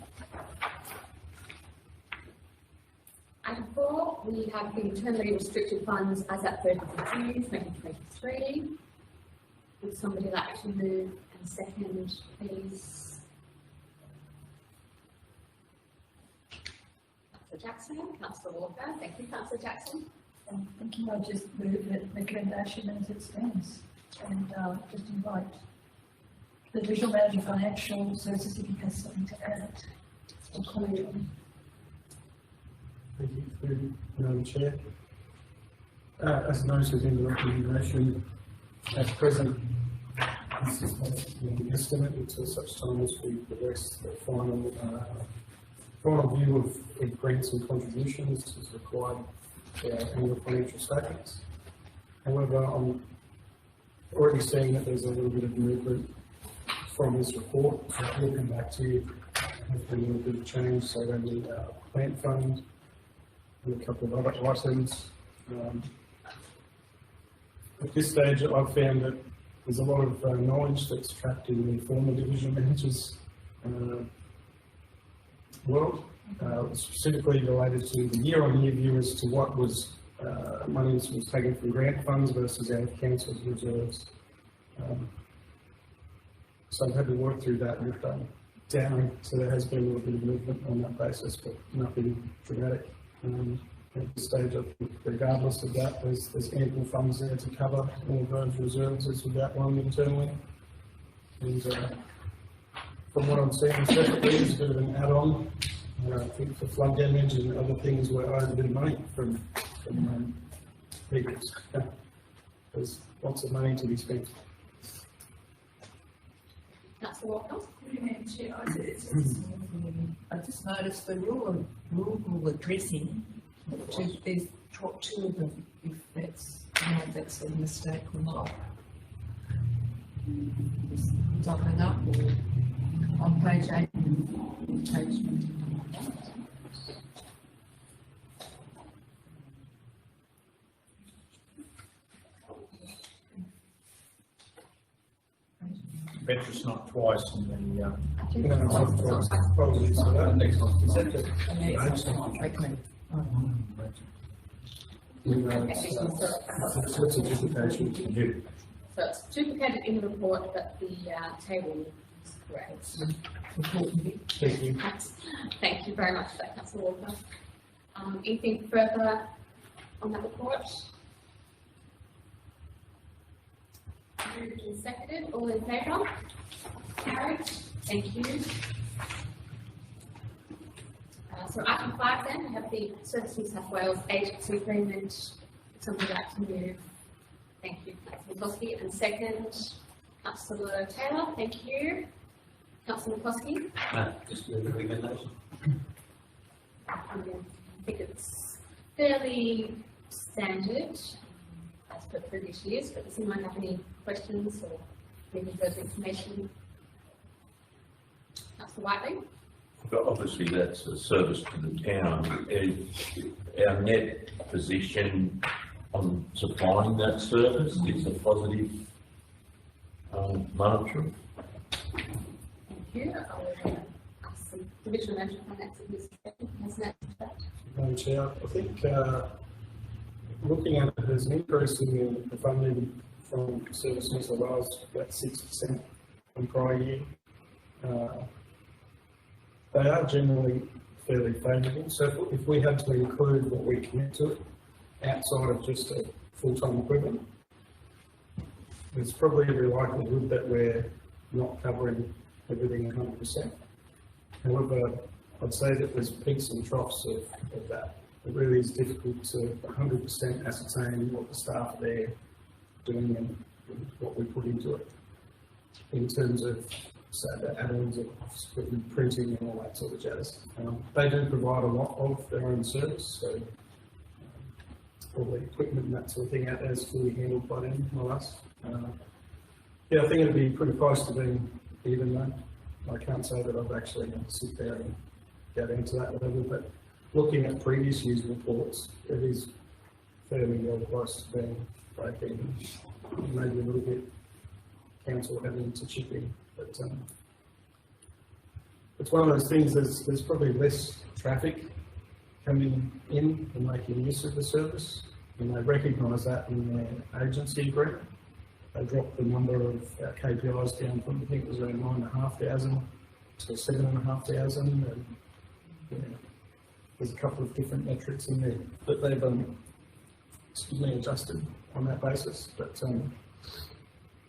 Item 4, we have the internally restricted funds as at 30th of June 2023. Would somebody like to move and second, please? Councillor Jackson, Councillor Walker. Thank you, Councillor Jackson. Thank you. I just move the recommendation as it stands and just invite the Divisional Manager Financial Services if he has something to add or comment on. Thank you, through Madam Chair. As noted in the recommendation, at present, this is basically an estimate until such time as we progress the final view of grants and contributions as required for our annual financial statements. However, I'm already seeing that there's a little bit of movement from this report, so we'll come back to you. There's been a little bit of change, so then the plant fund and a couple of other items. At this stage, I've found that there's a lot of knowledge that's trapped in the former division managers' world, specifically related to the year-on-year view as to what was monies was taken from grant funds versus out of council's reserves. So I've had to work through that with Darren, so there has been a little bit of movement on that basis, but nothing dramatic. At this stage, I think regardless of that, there's ample funds there to cover all of those reserves as we've outlined internally. And from what I'm seeing separately, it's a bit of an add-on. I think for flood damage and other things, we're owed a bit of money from people. There's lots of money to be spent. Councillor Walker. I just noticed the rural addressing, there's two of them, if that's, that's a mistake or not. Doubling up or on page 8, Petrus not twice in the Probably so that next one. Is that So it's a duplication. it's duplicated in the report, but the table is correct. Thank you. Thank you very much for that, Councillor Walker. Anything further on that report? Moved and seconded. All in favour? Carried. Thank you. So item 5 then, we have the Service New South Wales agency agreement. Somebody like to move. Thank you, Councillor McCloskey. And second, Councillor Taylor. Thank you. Councillor McCloskey. Just a recommendation. I think it's fairly standard as per previous years, but does anyone have any questions or any further information? Councillor Whiteley? But obviously, that's a service to the town. Is our net position on supplying that service is a positive monetary? Thank you. I'll ask the Divisional Manager of Finance Administration has an answer to that. Madam Chair, I think looking at it, there's an increase in the funding from Service New South Wales, about 6% from prior year. They are generally fairly favourable, so if we had to include what we commit to it outside of just a full-time equivalent, there's probably every likelihood that we're not covering everything 100%. However, I'd say that there's peaks and troughs of that. It really is difficult to 100% ascertain what the staff are there doing and what we put into it in terms of, say, the add-ons of printing and all that sort of jazz. They do provide a lot of their own service, so all the equipment and that sort of thing out there is fully handled by them, not us. Yeah, I think it'd be pretty close to being even though. I can't say that I've actually had to sit there and go down to that level, but looking at previous year's reports, it is fairly well close to being break-even, maybe a little bit council having to chip in, but it's one of those things. There's probably less traffic coming in and making use of the service, and they recognise that in their agency agreement. They dropped the number of KPIs down from, I think it was around 9,500 to 7,500, and yeah, there's a couple of different metrics in there that they've adjusted on that basis. But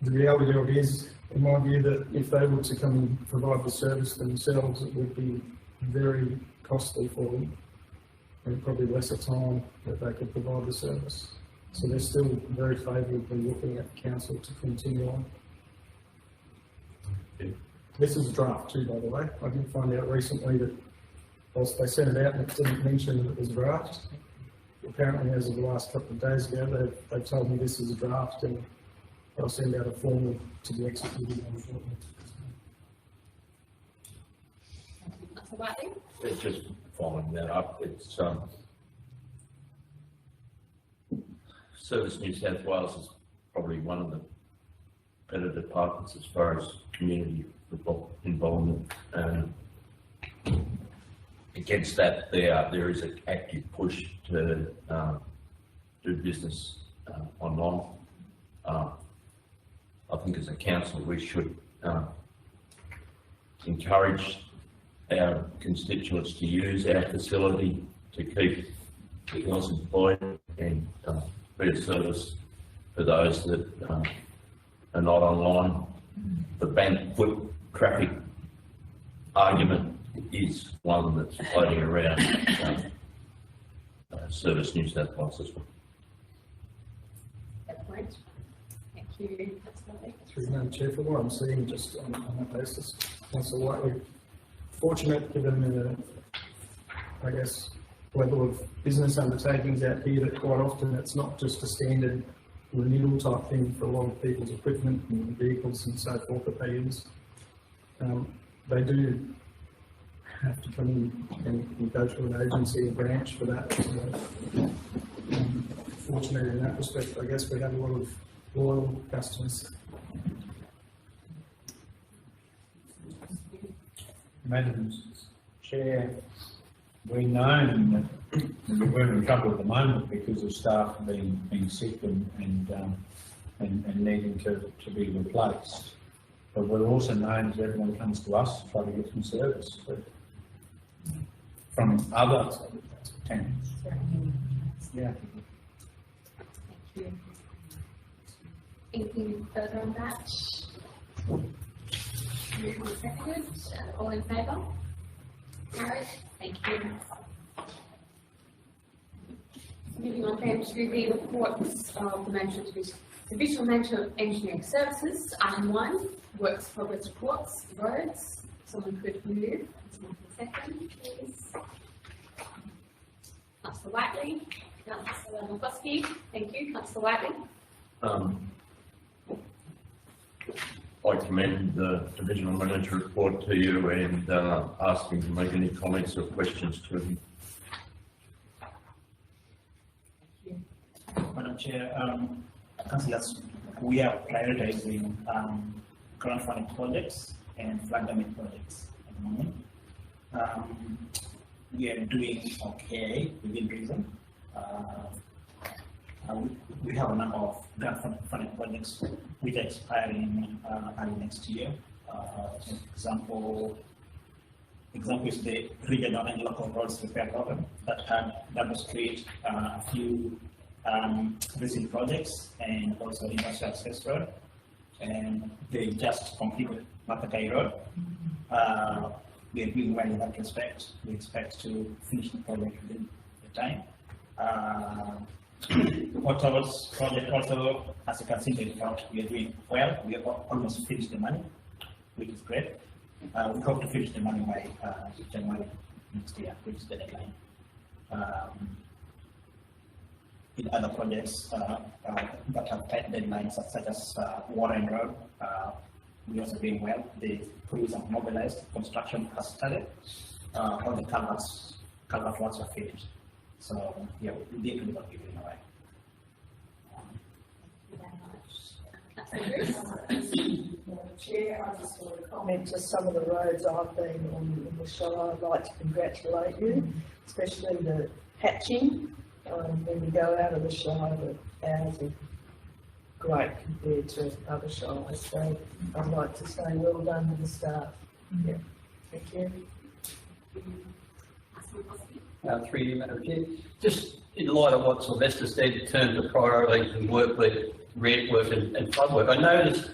the reality of it is, in my view, that if they were to come and provide the service themselves, it would be very costly for them, and probably lesser time that they could provide the service. So they're still very favourably looking at council to continue on. This is a draft too, by the way. I did find out recently that whilst they sent it out and it didn't mention that it was a draft, apparently as of the last couple of days ago, they've told me this is a draft and they'll send out a form to be executed on shortly. Councillor Whiteley? It's just following that up. It's Service New South Wales is probably one of the better departments as far as community involvement. Against that, there is an active push to do business online. I think as a council we should encourage our constituents to use our facility to keep us employed and be a service for those that are not online. The bank foot traffic argument is one that's floating around Service New South Wales as well. Good point. Thank you, Councillor Whiteley. Through Madam Chair, for what I'm seeing just on that basis, Councillor Whiteley, fortunate given the, I guess, level of business undertakings out here that quite often it's not just a standard renewal type thing for a lot of people's equipment and vehicles and so forth that they use. They do have to come in and go to an agency or branch for that. So, fortunate in that respect, I guess we have a lot of loyal customers. Madam Chair, we know that we're in trouble at the moment because of staff being sick and needing to be replaced. But we're also known that everyone comes to us to try to get some service from other tenants. Yeah. Thank you. Anything further on that? Moved and seconded. All in favour? Carried. Thank you. Moving on then to the reports of the Divisional Manager of Engineering Services. Item 1, Works Progress Reports, Roads. Someone could move. Someone can second, please. Councillor Whiteley. Councillor McCluskey. Thank you. Councillor Whiteley. I commend the divisional manager report to you and ask him to make any comments or questions to him. Madam Chair, councillors, we are prioritizing grant funding projects and flood damage projects at the moment. We are doing okay within reason. We have a number of grant funding projects which are expiring early next year. Example is the regional and local roads repair program that had Double Street, a few recent projects, and also Industrial Access Road. And they just completed Matakai Road. We are doing well in that respect. We expect to finish the project within the time. Potholes project also, as you can see in the report, we are doing well. We have almost finished the money, which is great. We hope to finish the money by January next year, which is the deadline. In other projects that have tight deadlines, such as Warren Road, we also doing well. The crews are mobilized, construction has started. All the culvert works are finished. So, yeah, we did really not give it away. Chair, I just want to comment to some of the roads I've been on in the Shire. I'd like to congratulate you, especially the hatching. When you go out of the Shire, the hours are great compared to other shires. So I'd like to say well done to the staff. Yeah. Thank you. Through you, Madam Chair. Just in light of what Sylvester said in terms of priorities and work and flood work, I noticed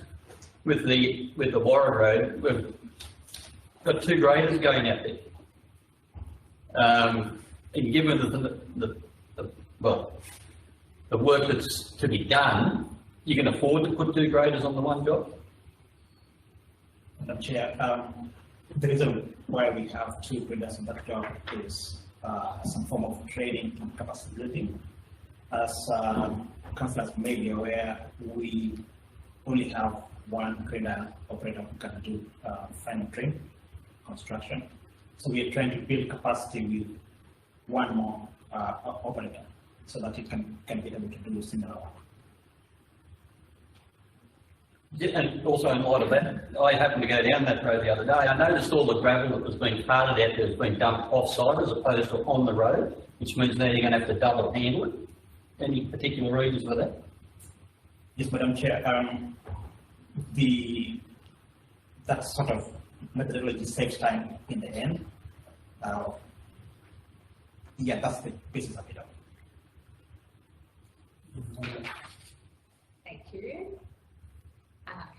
with the Warren Road, we've got 2 graders going out there. And given the work that's to be done, you can afford to put 2 graders on the one job? Madam Chair, the reason why we have 2 graders on that job is some form of training and capacity building. As councillors may be aware, we only have 1 grader operator who can do final train construction. So we are trying to build capacity with 1 more operator so that it can be able to do similar work. Yeah, and also in light of that, I happened to go down that road the other day. I noticed all the gravel that was being carted out there was being dumped off-site as opposed to on the road, which means now you're going to have to double handle it. Any particular reasons for that? Yes, Madam Chair. That sort of methodology saves time in the end. Yeah, that's the basis of it. Thank you.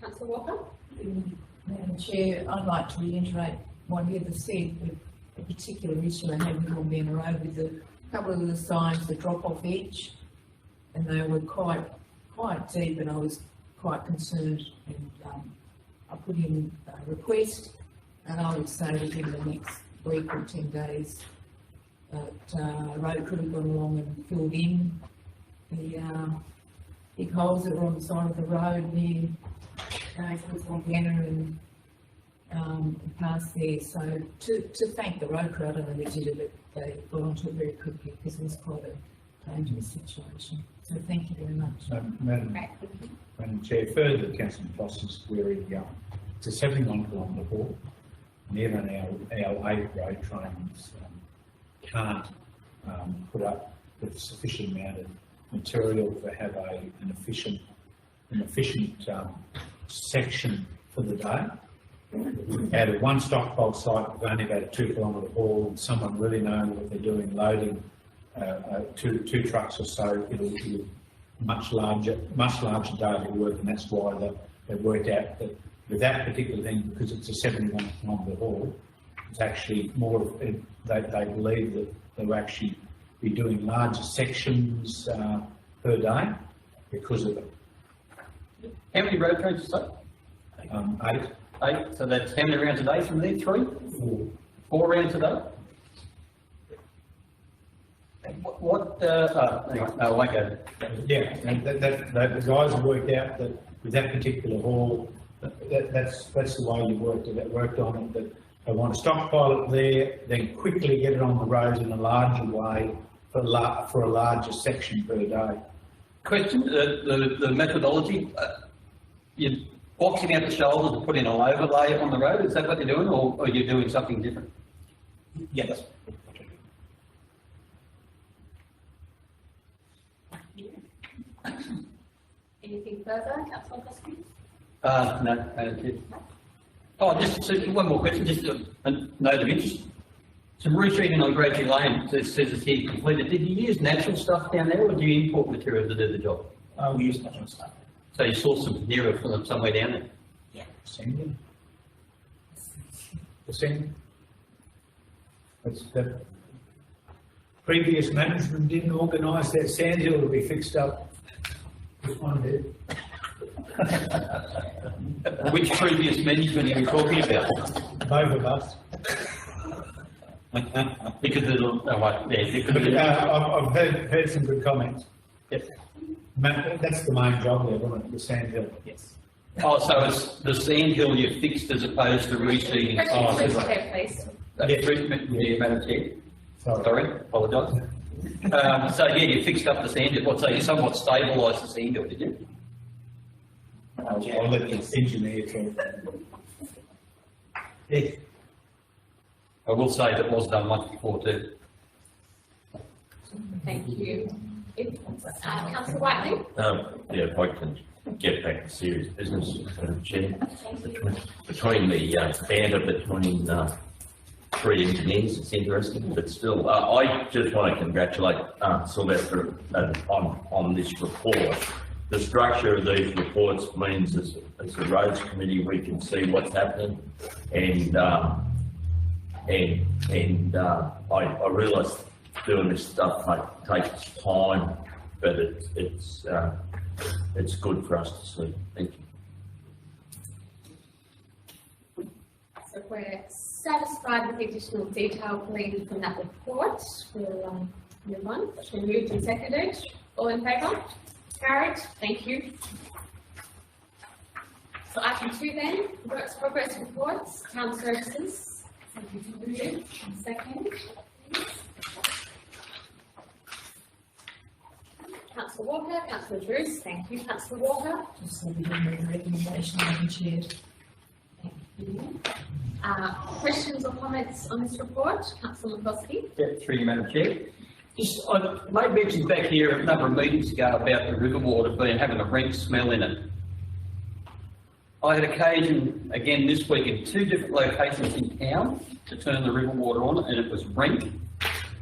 Councillor Walker. Madam Chair, I'd like to reiterate what Heather said, with a particular issue I had with Hornbeam Road with a couple of the signs, the drop-off edge, and they were quite deep, and I was quite concerned. And I put in a request, and I would say within the next week or 10 days that the road could have gone along and filled in the big holes that were on the side of the road near towards Montana and past there. So to thank the road crew, I don't know if they did it, but they got onto it very quickly because it was quite a dangerous situation. So thank you very much. Madam Chair, further to Councillor Foster's query, it's a 71-kilometre haul, and even our 8 road trains can't put up with a sufficient amount of material to have an efficient section for the day. Out of 1 stockpile site, we've only got a 2-kilometre haul, and someone really knowing what they're doing, loading two trucks or so, it'll be much larger daily work, and that's why they worked out that with that particular thing, because it's a 71-kilometre haul, it's actually more of it, they believe that they will actually be doing larger sections per day because of it. How many road trains is that? 8. 8. So that's how many rounds a day from there? 3? 4. 4 rounds a day? Anyway, no, I won't go. Yeah, and the guys have worked out that with that particular hall, that's the way you worked on it, that they want to stockpile it there, then quickly get it on the roads in a larger way for a larger section per day. Question, the methodology, you're boxing out the shoulders and putting an overlay on the road, is that what you're doing, or are you doing something different? Yeah, that's. Anything further, Councillor Koski? No, that's it. Oh, just one more question, just a note of interest. Some retreating on Gracie Lane, says it's here completed. Did you use natural stuff down there, or do you import material to do the job? We use natural stuff. So you sourced some material from somewhere down there? Yeah. Sand. The sand. That's the previous management didn't organise that sand hill to be fixed up. This one did. Which previous management are you talking about? Both of us. Because there's I've heard some good comments. Yes. That's the main job there, wasn't it? The sand hill. Yes. Oh, so it's the sand hill you fixed as opposed to reseeding. Question, please. Yeah, Madam Chair. Sorry, apologise. So yeah, you fixed up the sand hill. So you somewhat stabilised the sand hill, did you? I'll let the engineer talk. Yeah. I will say that was done once before too. Thank you. Councillor Whiteley? Yeah, if I can get back to serious business, Chair. Between the banter between three engineers, it's interesting, but still, I just want to congratulate Sylvester on this report. The structure of these reports means as a roads committee we can see what's happening, and I realise doing this stuff takes time, but it's good for us to see. Thank you. So we're satisfied with the additional detail gleaned from that report. We'll move on. It's been moved and seconded. All in favour? Carried. Thank you. So item 2 then, works progress reports, town services. Second. Councillor Walker, Councillor Drews, thank you. Councillor Walker. Just so we can read the recommendation, Madam Chair. Thank you. Questions or comments on this report? Councillor McCloskey. Yeah, through you, Madam Chair. Just, I made mention back here a number of meetings ago about the river water having a rank smell in it. I had occasion, again this week, in 2 different locations in town to turn the river water on, and it was rank.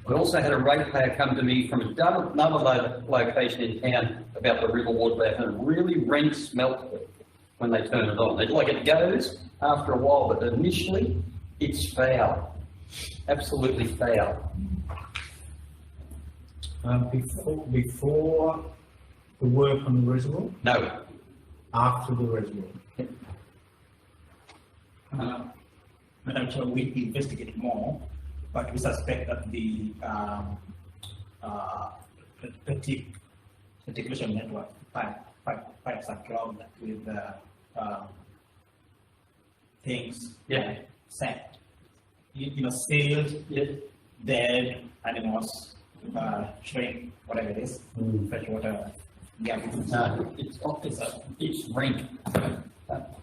I also had a ratepayer come to me from another location in town about the river water. They had a really rank smell to it when they turn it on. It's like it goes after a while, but initially it's foul, absolutely foul. Before the work on the reservoir? No. After the reservoir? Madam Chair, we investigate more, but we suspect that the reticulation network pipes are clogged with things like sand. Sealed, dead animals, shrimp, whatever it is, freshwater. Yeah, it's rank.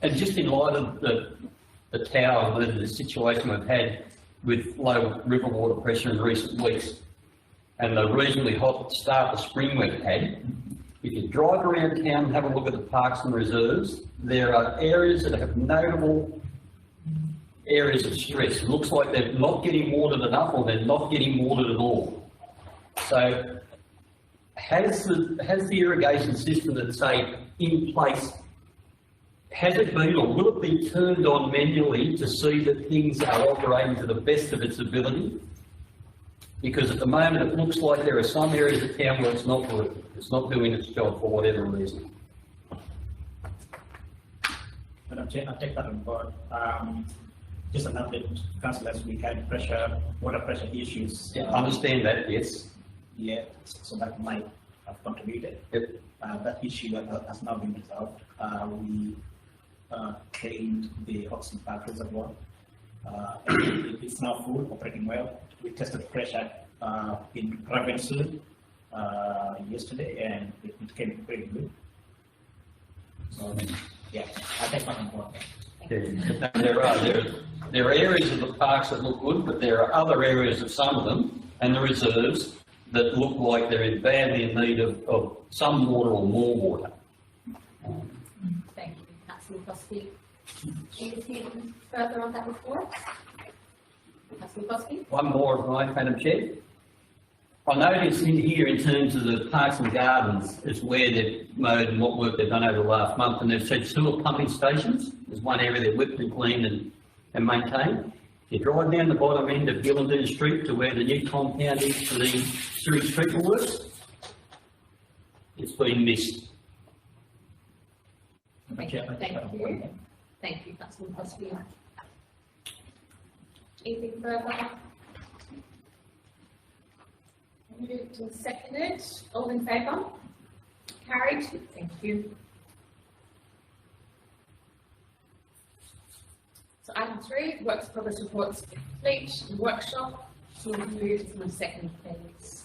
And just in light of the tower, the situation we've had with low river water pressure in recent weeks, and the reasonably hot start of spring we've had, if you drive around town and have a look at the parks and reserves, there are areas that have notable areas of stress. It looks like they're not getting watered enough, or they're not getting watered at all. So has the irrigation system that's, say, in place, has it been or will it be turned on manually to see that things are operating to the best of its ability? Because at the moment it looks like there are some areas of town where it's not working. It's not doing its job for whatever reason. Madam Chair, I'll take that on board. Just an update, councillors, we had water pressure issues. Yeah, I understand that, yes. yet, so that might have contributed. Yep. That issue has now been resolved. We cleaned the Oxen Park Reservoir. It's now full, operating well. We tested pressure in Ravenswood yesterday, and it came pretty good. So, yeah, I think I can go on. There are areas of the parks that look good, but there are other areas of some of them, and the reserves, that look like they're badly in need of some water or more water. Thank you, Councillor Kosky. Anything further on that report? Councillor Kosky? One more of mine, Madam Chair. I noticed in here in terms of the parks and gardens is where they've mowed and what work they've done over the last month, and they've said sewer pumping stations. There's one area they've whipped and cleaned and maintained. You drive down the bottom end of Gillandine Street to where the new compound is for the sewage treatment works. It's been missed. Thank you. Thank you, Councillor Kosky. Anything further? Moved and seconded. All in favour? Carried. Thank you. So item 3, works progress reports complete, workshop. So we'll move to the second, please.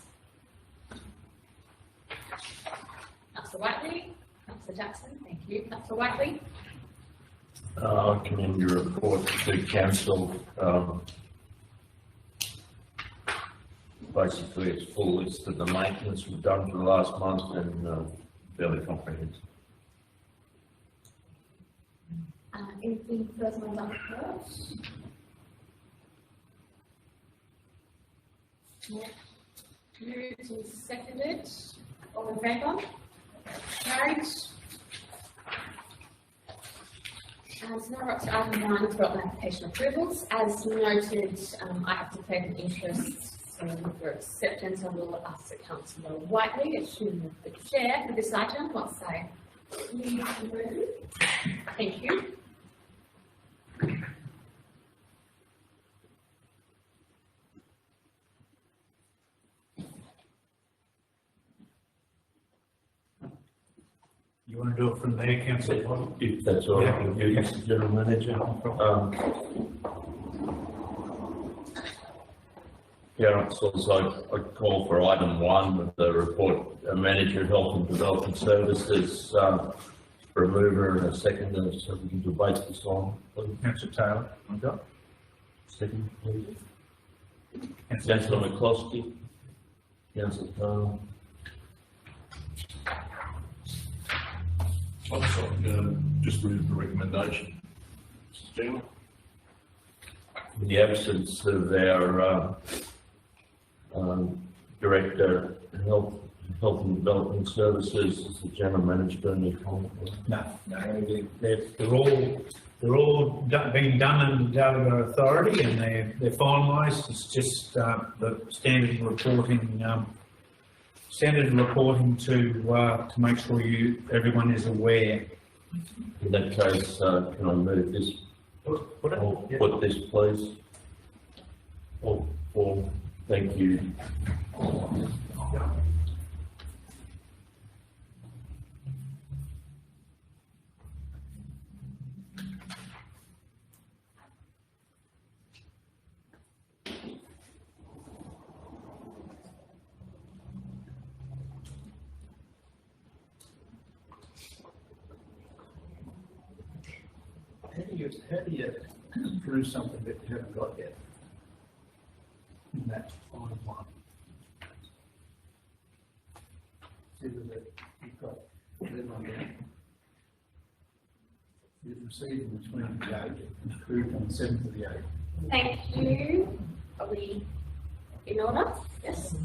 Councillor Whiteley. Councillor Jackson. Thank you. Councillor Whiteley. I commend your report to council. Basically, it's full list of the maintenance we've done for the last month and fairly comprehensive. Anything further on that report? No. Moved and seconded. All in favour? Carried. And so now we're up to item 9, development application approvals. As noted, I have declared an interest for acceptance. I will ask Councillor Whiteley, assuming the chair for this item, once I leave the room. Thank you. You want to do it from there, Councillor? If that's all right with you, Mr. General Manager. Council, I call for item 1 of the report, Manager of Health and Development Services, for a mover and a seconder, so we can debate this on. Councillor Taylor. Okay. Second, please. Councillor Councillor McCloskey. Councillor Taylor. I'm sorry, just read the recommendation. Mr. Chairman. In the absence of our Director of Health and Development Services, is the General Manager any comment? No, they're all being done under Delaware authority, and they're finalised. It's just the standard reporting to make sure everyone is aware. In that case, can I move this? Put this, please. Thank you. How do you approve something that you haven't got yet? In that item 1. See that you've got deadline there. You've received on the 20th of the 8th and approved on the 7th of the 8th. Thank you. Are we in order? Yes.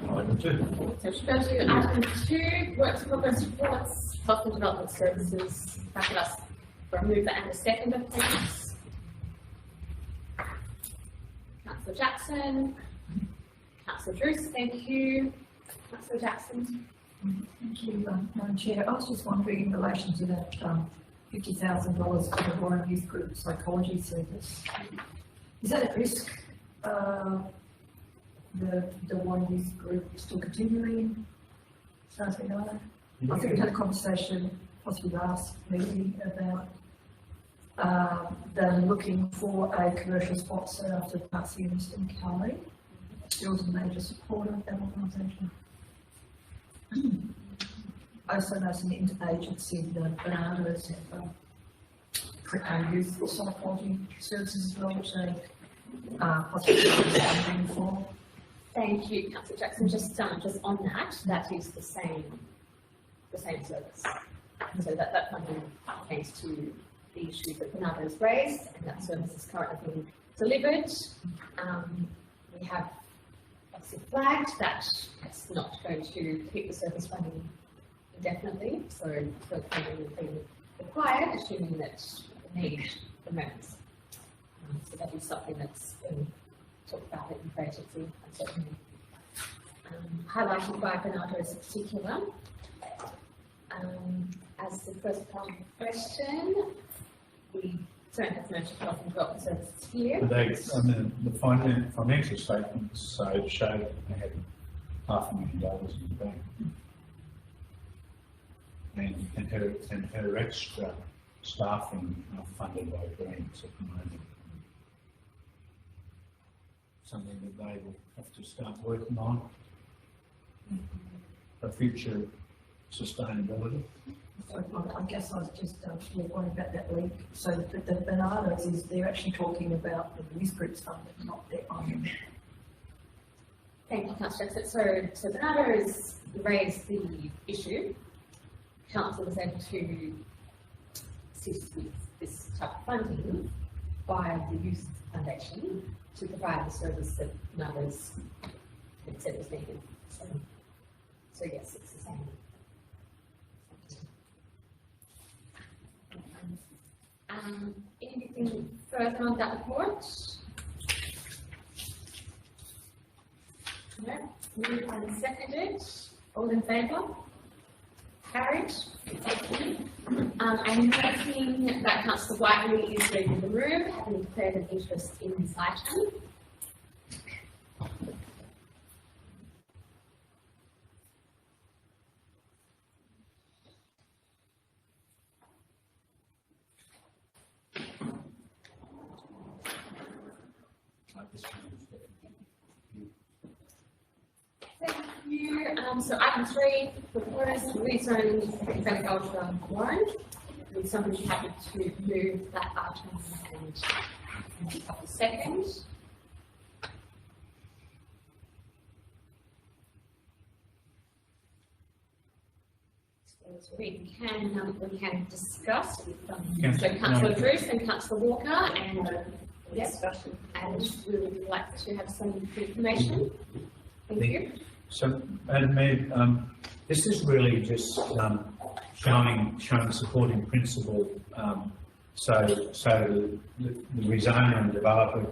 Item 2. So we should go to item 2, works progress reports, health and development services. Back it up for a mover and a seconder, please. Councillor Jackson. Councillor Druce, thank you. Councillor Jackson. Thank you, Madam Chair. I was just wondering in relation to that $50,000 for the Warren Youth Group Psychology Service. Is that at risk The one youth group still continuing, as far as we know. I think we had a conversation, possibly last meeting, about them looking for a commercial sponsor after the Parsians in Cali. Bill's a major supporter of that organisation. I also know some interagency, the Bananas have youth psychology services as well, which they possibly funding for. Thank you, Councillor Jackson. Just on that is the same service. So that funding pertains to the issue that Bernardo has raised, and that service is currently being delivered. We have obviously flagged that it's not going to keep the service running indefinitely, so the funding will be required, assuming that the need remains. So that is something that's been talked about in the agency, and certainly highlighted by Bernardo as a particular. As the first part of the question, we don't have commercial health and development services here. The financial statements show that they had $500,000 in the bank. And her extra staffing are funded by grants at the moment. Something that they will have to start working on for future sustainability. So I guess I was just worried about that link. So the Bananas is they're actually talking about the youth groups funding, not their own. Thank you, Councillor Jackson. So Bernardo has raised the issue. Council was able to assist with this type of funding by the Youth Foundation to provide the service that Bernardo's said was needed. So yes, it's the same. Anything further on that report? No. Moved and seconded. All in favour? Carried. Thank you. I'm noting that Councillor Whiteley is leaving the room, having declared an interest in this item. Thank you. So item 3, proposed rezoning Bank Ultra Warren. Would somebody be happy to move that item and a couple of seconds? So we can discuss with so Councillor Bruce and Councillor Walker and discussion, and we would like to have some information. Thank you. So, Madam Mayor, this is really just showing supporting principle. So the rezoner and developer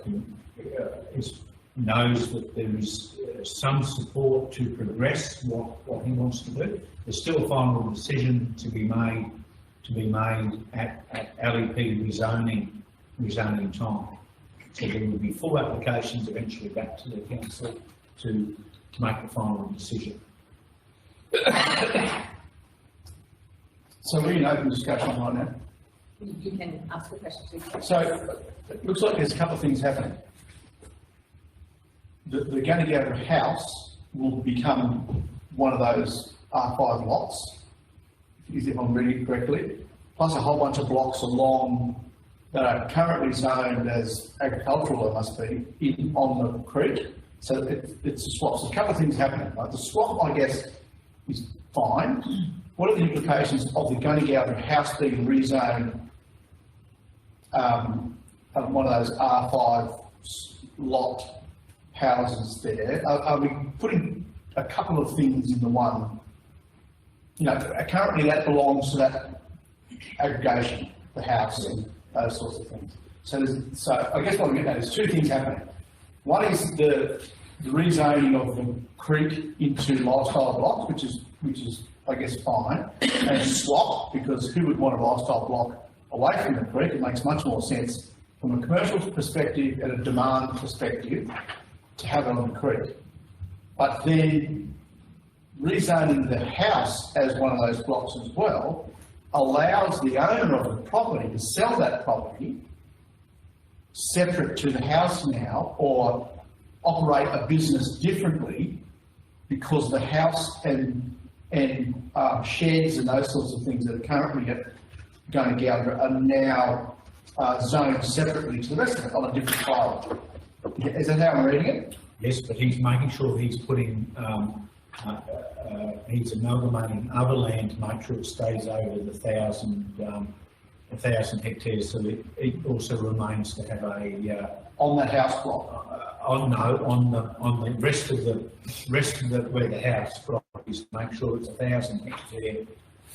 knows that there is some support to progress what he wants to do. There's still a final decision to be made at LEP rezoning time. So there will be full applications eventually back to the council to make the final decision. So we're in open discussion right now. You can ask the question too. So it looks like there's a couple of things happening. The Gunnegatta house will become one of those R5 lots, if I'm reading it correctly, plus a whole bunch of blocks along that are currently zoned as agricultural, it must be, on the creek. So it's a swap. So a couple of things happening. Right? The swap, I guess, is fine. What are the implications of the Gunnegatta house being rezoned one of those R5 lot houses there? Are we putting a couple of things in the one? You know, currently that belongs to that aggregation, the house and those sorts of things. So I guess what I'm getting at is two things happening. One is the rezoning of the creek into lifestyle blocks, which is I guess fine, and swap, because who would want a lifestyle block away from the creek? It makes much more sense from a commercial perspective and a demand perspective to have it on the creek. But then rezoning the house as one of those blocks as well allows the owner of the property to sell that property separate to the house now, or operate a business differently, because the house and sheds and those sorts of things that are currently going together are now zoned separately to the rest of it on a different file. Is that how I'm reading it? Yes, but he's making sure he's putting, he's amalgamating other land to make sure it stays over the 1,000 hectares, so that it also remains to have a, On that house block? on the rest of the, where the house block is, to make sure it's 1,000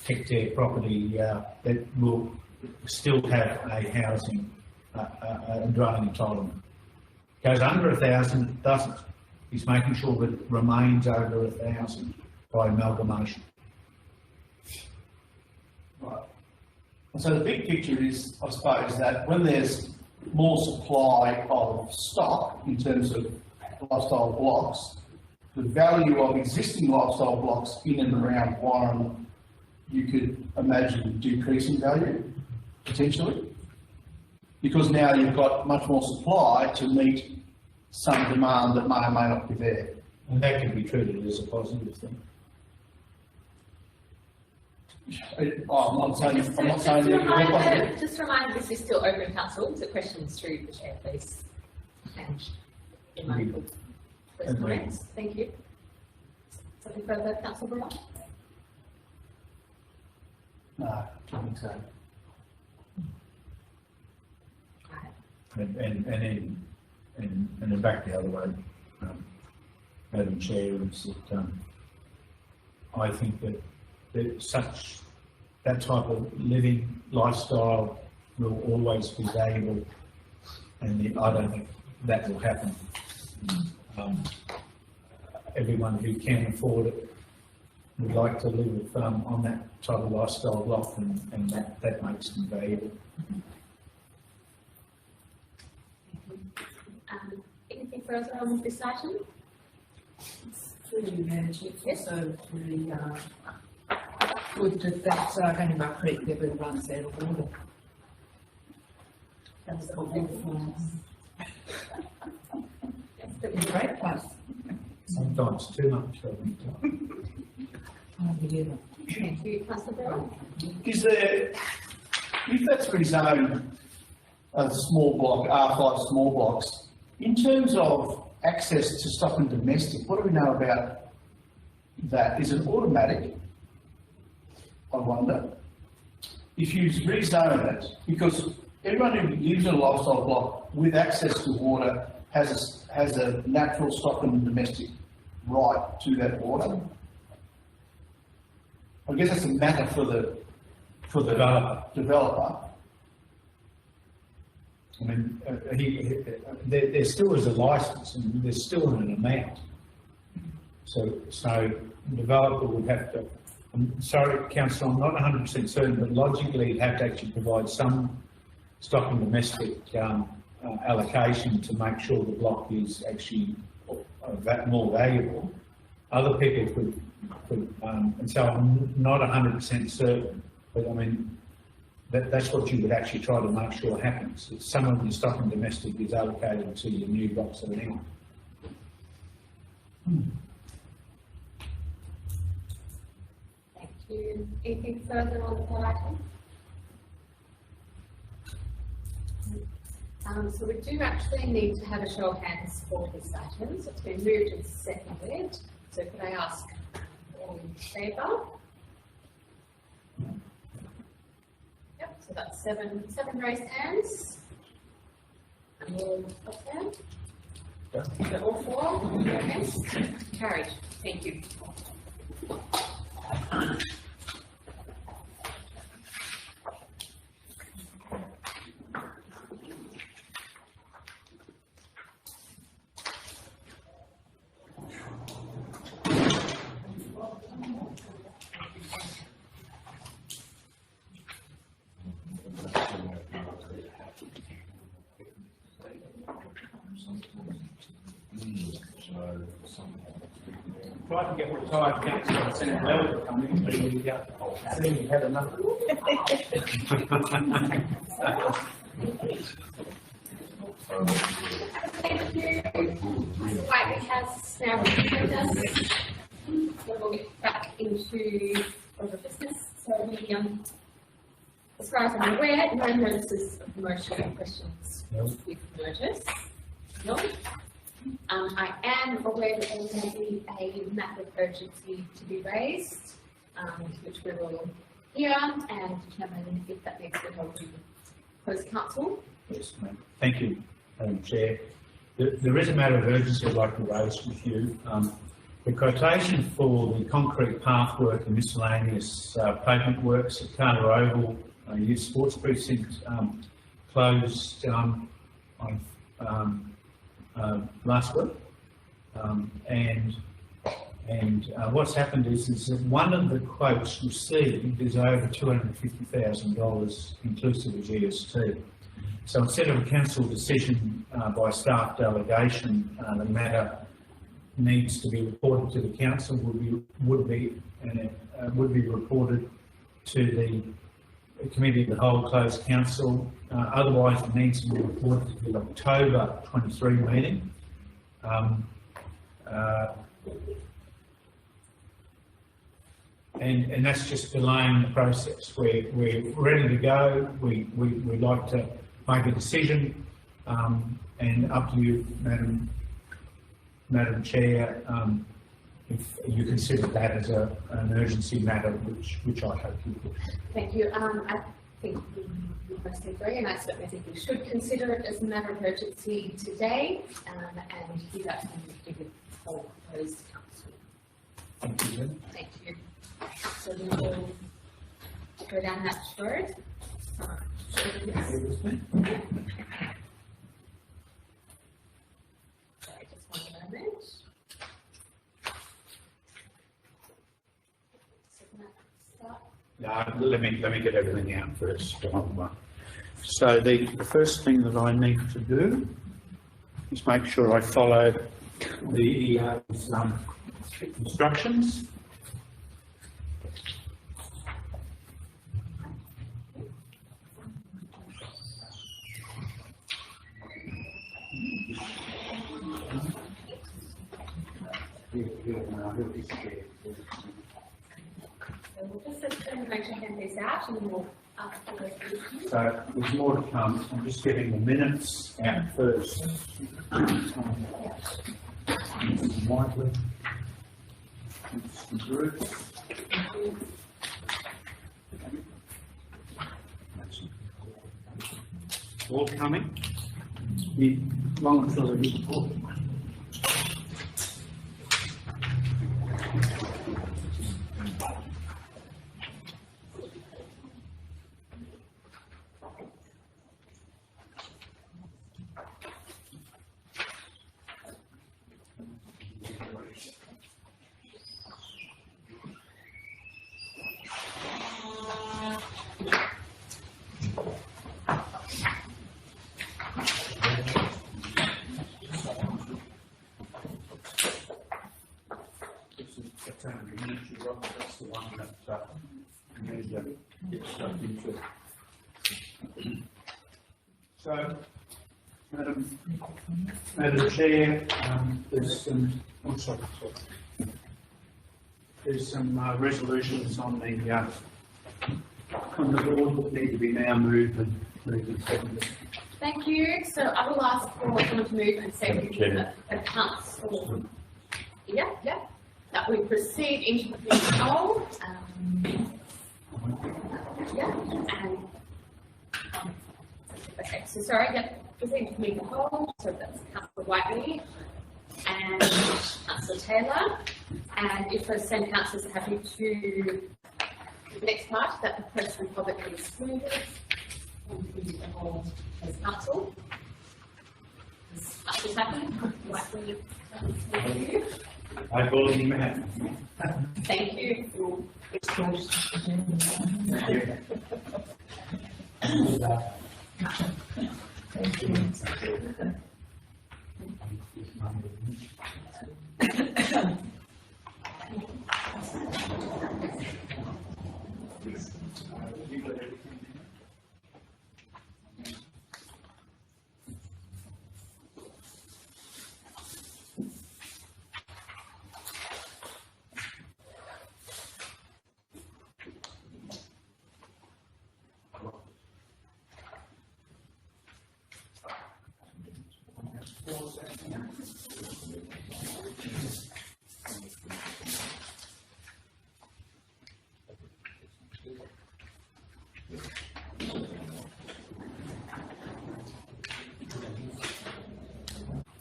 hectare property, that will still have a housing, a dwelling entitlement. Goes under 1,000, doesn't. He's making sure that it remains over 1,000 by amalgamation. Right. And so the big picture is, I suppose, that when there's more supply of stock in terms of lifestyle blocks, the value of existing lifestyle blocks in and around Warren, you could imagine decreasing value, potentially, because now you've got much more supply to meet some demand that may or may not be there. And that can be treated as a positive thing. I'm not saying that. Just remind this is still open council, so questions through the chair, please. And in my first comments, thank you. Something further, Councillor Brewer? No, I don't think so. And then back the other way, Madam Chair, is that I think that that type of living lifestyle will always be valuable, and I don't think that will happen. Everyone who can afford it would like to live on that type of lifestyle block, and that makes them valuable. Anything further on this item? Through you, Madam Chair, it's also really good that Hannibal Creek never runs out of water. That's a good one. It's a great place. Sometimes too much. Thank you, Councillor Brewer. Is there, if that's rezoned a small block, R5 small blocks, in terms of access to stock and domestic, what do we know about that? Is it automatic? I wonder. If you rezone it, because everyone who lives in a lifestyle block with access to water has a natural stock and domestic right to that water. I guess that's a matter for the developer. I mean, there still is a license, and there's still an amount. So the developer would have to. I'm sorry, Councillor, I'm not 100% certain, but logically, you'd have to actually provide some stock and domestic allocation to make sure the block is actually more valuable. Other people could, and so I'm not 100% certain, but I mean, that's what you would actually try to make sure happens. That some of the stock and domestic is allocated to your new blocks of land. Thank you. Anything further on the item? So we do actually need to have a show of hands for this item. So it's been moved and seconded. So could I ask all in favour? Yep, so that's seven raised hands. And all opposed? So all four against? Carried. Thank you. tried to get retired councillor Senator Bell to come in, but he had enough. Thank you. Right, we have now joined us. So we'll get back into other business. So we, as far as I'm aware, no notices of motion or questions with notice. No. I am aware that there may be a matter of urgency to be raised, which we will hear and determine if that needs to be held in closed council. Yes, ma'am. Thank you, Madam Chair. There is a matter of urgency I'd like to raise with you. The quotation for the concrete path work and miscellaneous pavement works at Carter Oval Youth Sports Precinct closed on last week, and what's happened is that one of the quotes received is over $250,000 inclusive of GST. So instead of a council decision by staff delegation, the matter needs to be reported to the council. Would be reported to the committee of the whole closed council. Otherwise, it needs to be reported to the October 23 meeting. And that's just delaying the process. We're ready to go. We'd like to make a decision, and up to you, Madam Chair, if you consider that as an urgency matter, which I hope you would. Thank you. I think we must agree, and I certainly think we should consider it as a matter of urgency today, and do that when we do the whole closed council. Thank you. Thank you. So we will go down that road. Sorry, just one moment. Let me get everything out first. So the first thing that I need to do is make sure I follow the EA's instructions. So there's more to come. I'm just getting the minutes out first. Whiteley. All coming. The long filler report. That's the one that get stuck into. So, Madam Chair, there's some resolutions on the board that need to be now moved and seconded. Thank you. So I will ask for someone to move and second a council. Yeah. That we proceed into the poll. Okay, so sorry, proceed to meet the poll. So that's Councillor Whiteley and Councillor Taylor. And if those same councillors are happy to the next part, that the press and public is excluded and the whole as council. Has this happened? Whiteley, thank you. I believe you have. Thank you.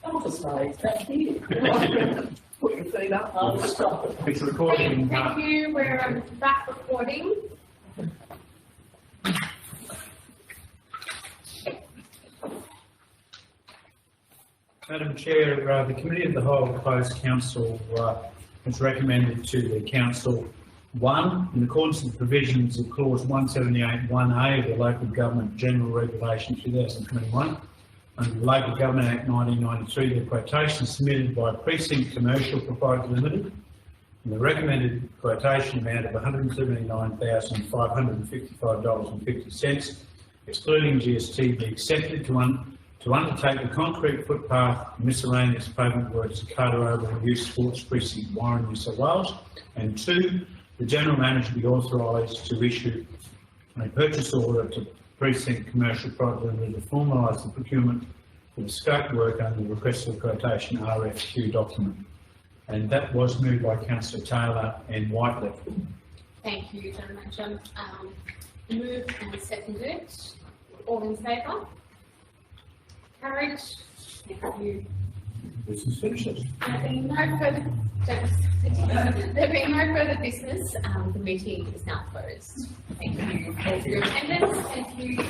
Office mate, thank you. Put your feet up, I'll stop it. It's recording. Thank you, we're back recording. Madam Chair, the Committee of the Whole Closed Council has recommended to the Council, 1, in accordance with the provisions of Clause 178(1)(a) of the Local Government General Regulation 2021, under the Local Government Act 1993, the quotation submitted by Precinct Commercial Proprietary Limited, and the recommended quotation amount of $179,555.50, excluding GST, be accepted to undertake the concrete footpath miscellaneous pavement works at Carter Oval Youth Sports Precinct, Warren, New South Wales, and 2, the General Manager be authorised to issue a purchase order to Precinct Commercial Property Limited to formalise the procurement for the scope work under the requested quotation RFQ document. And that was moved by Councillor Taylor and Whiteley. Thank you, General Manager. Moved and seconded. All in favour? Carried. Thank you. This is finished. There being no further business, the meeting is now closed. Thank you for your attendance. Thank you.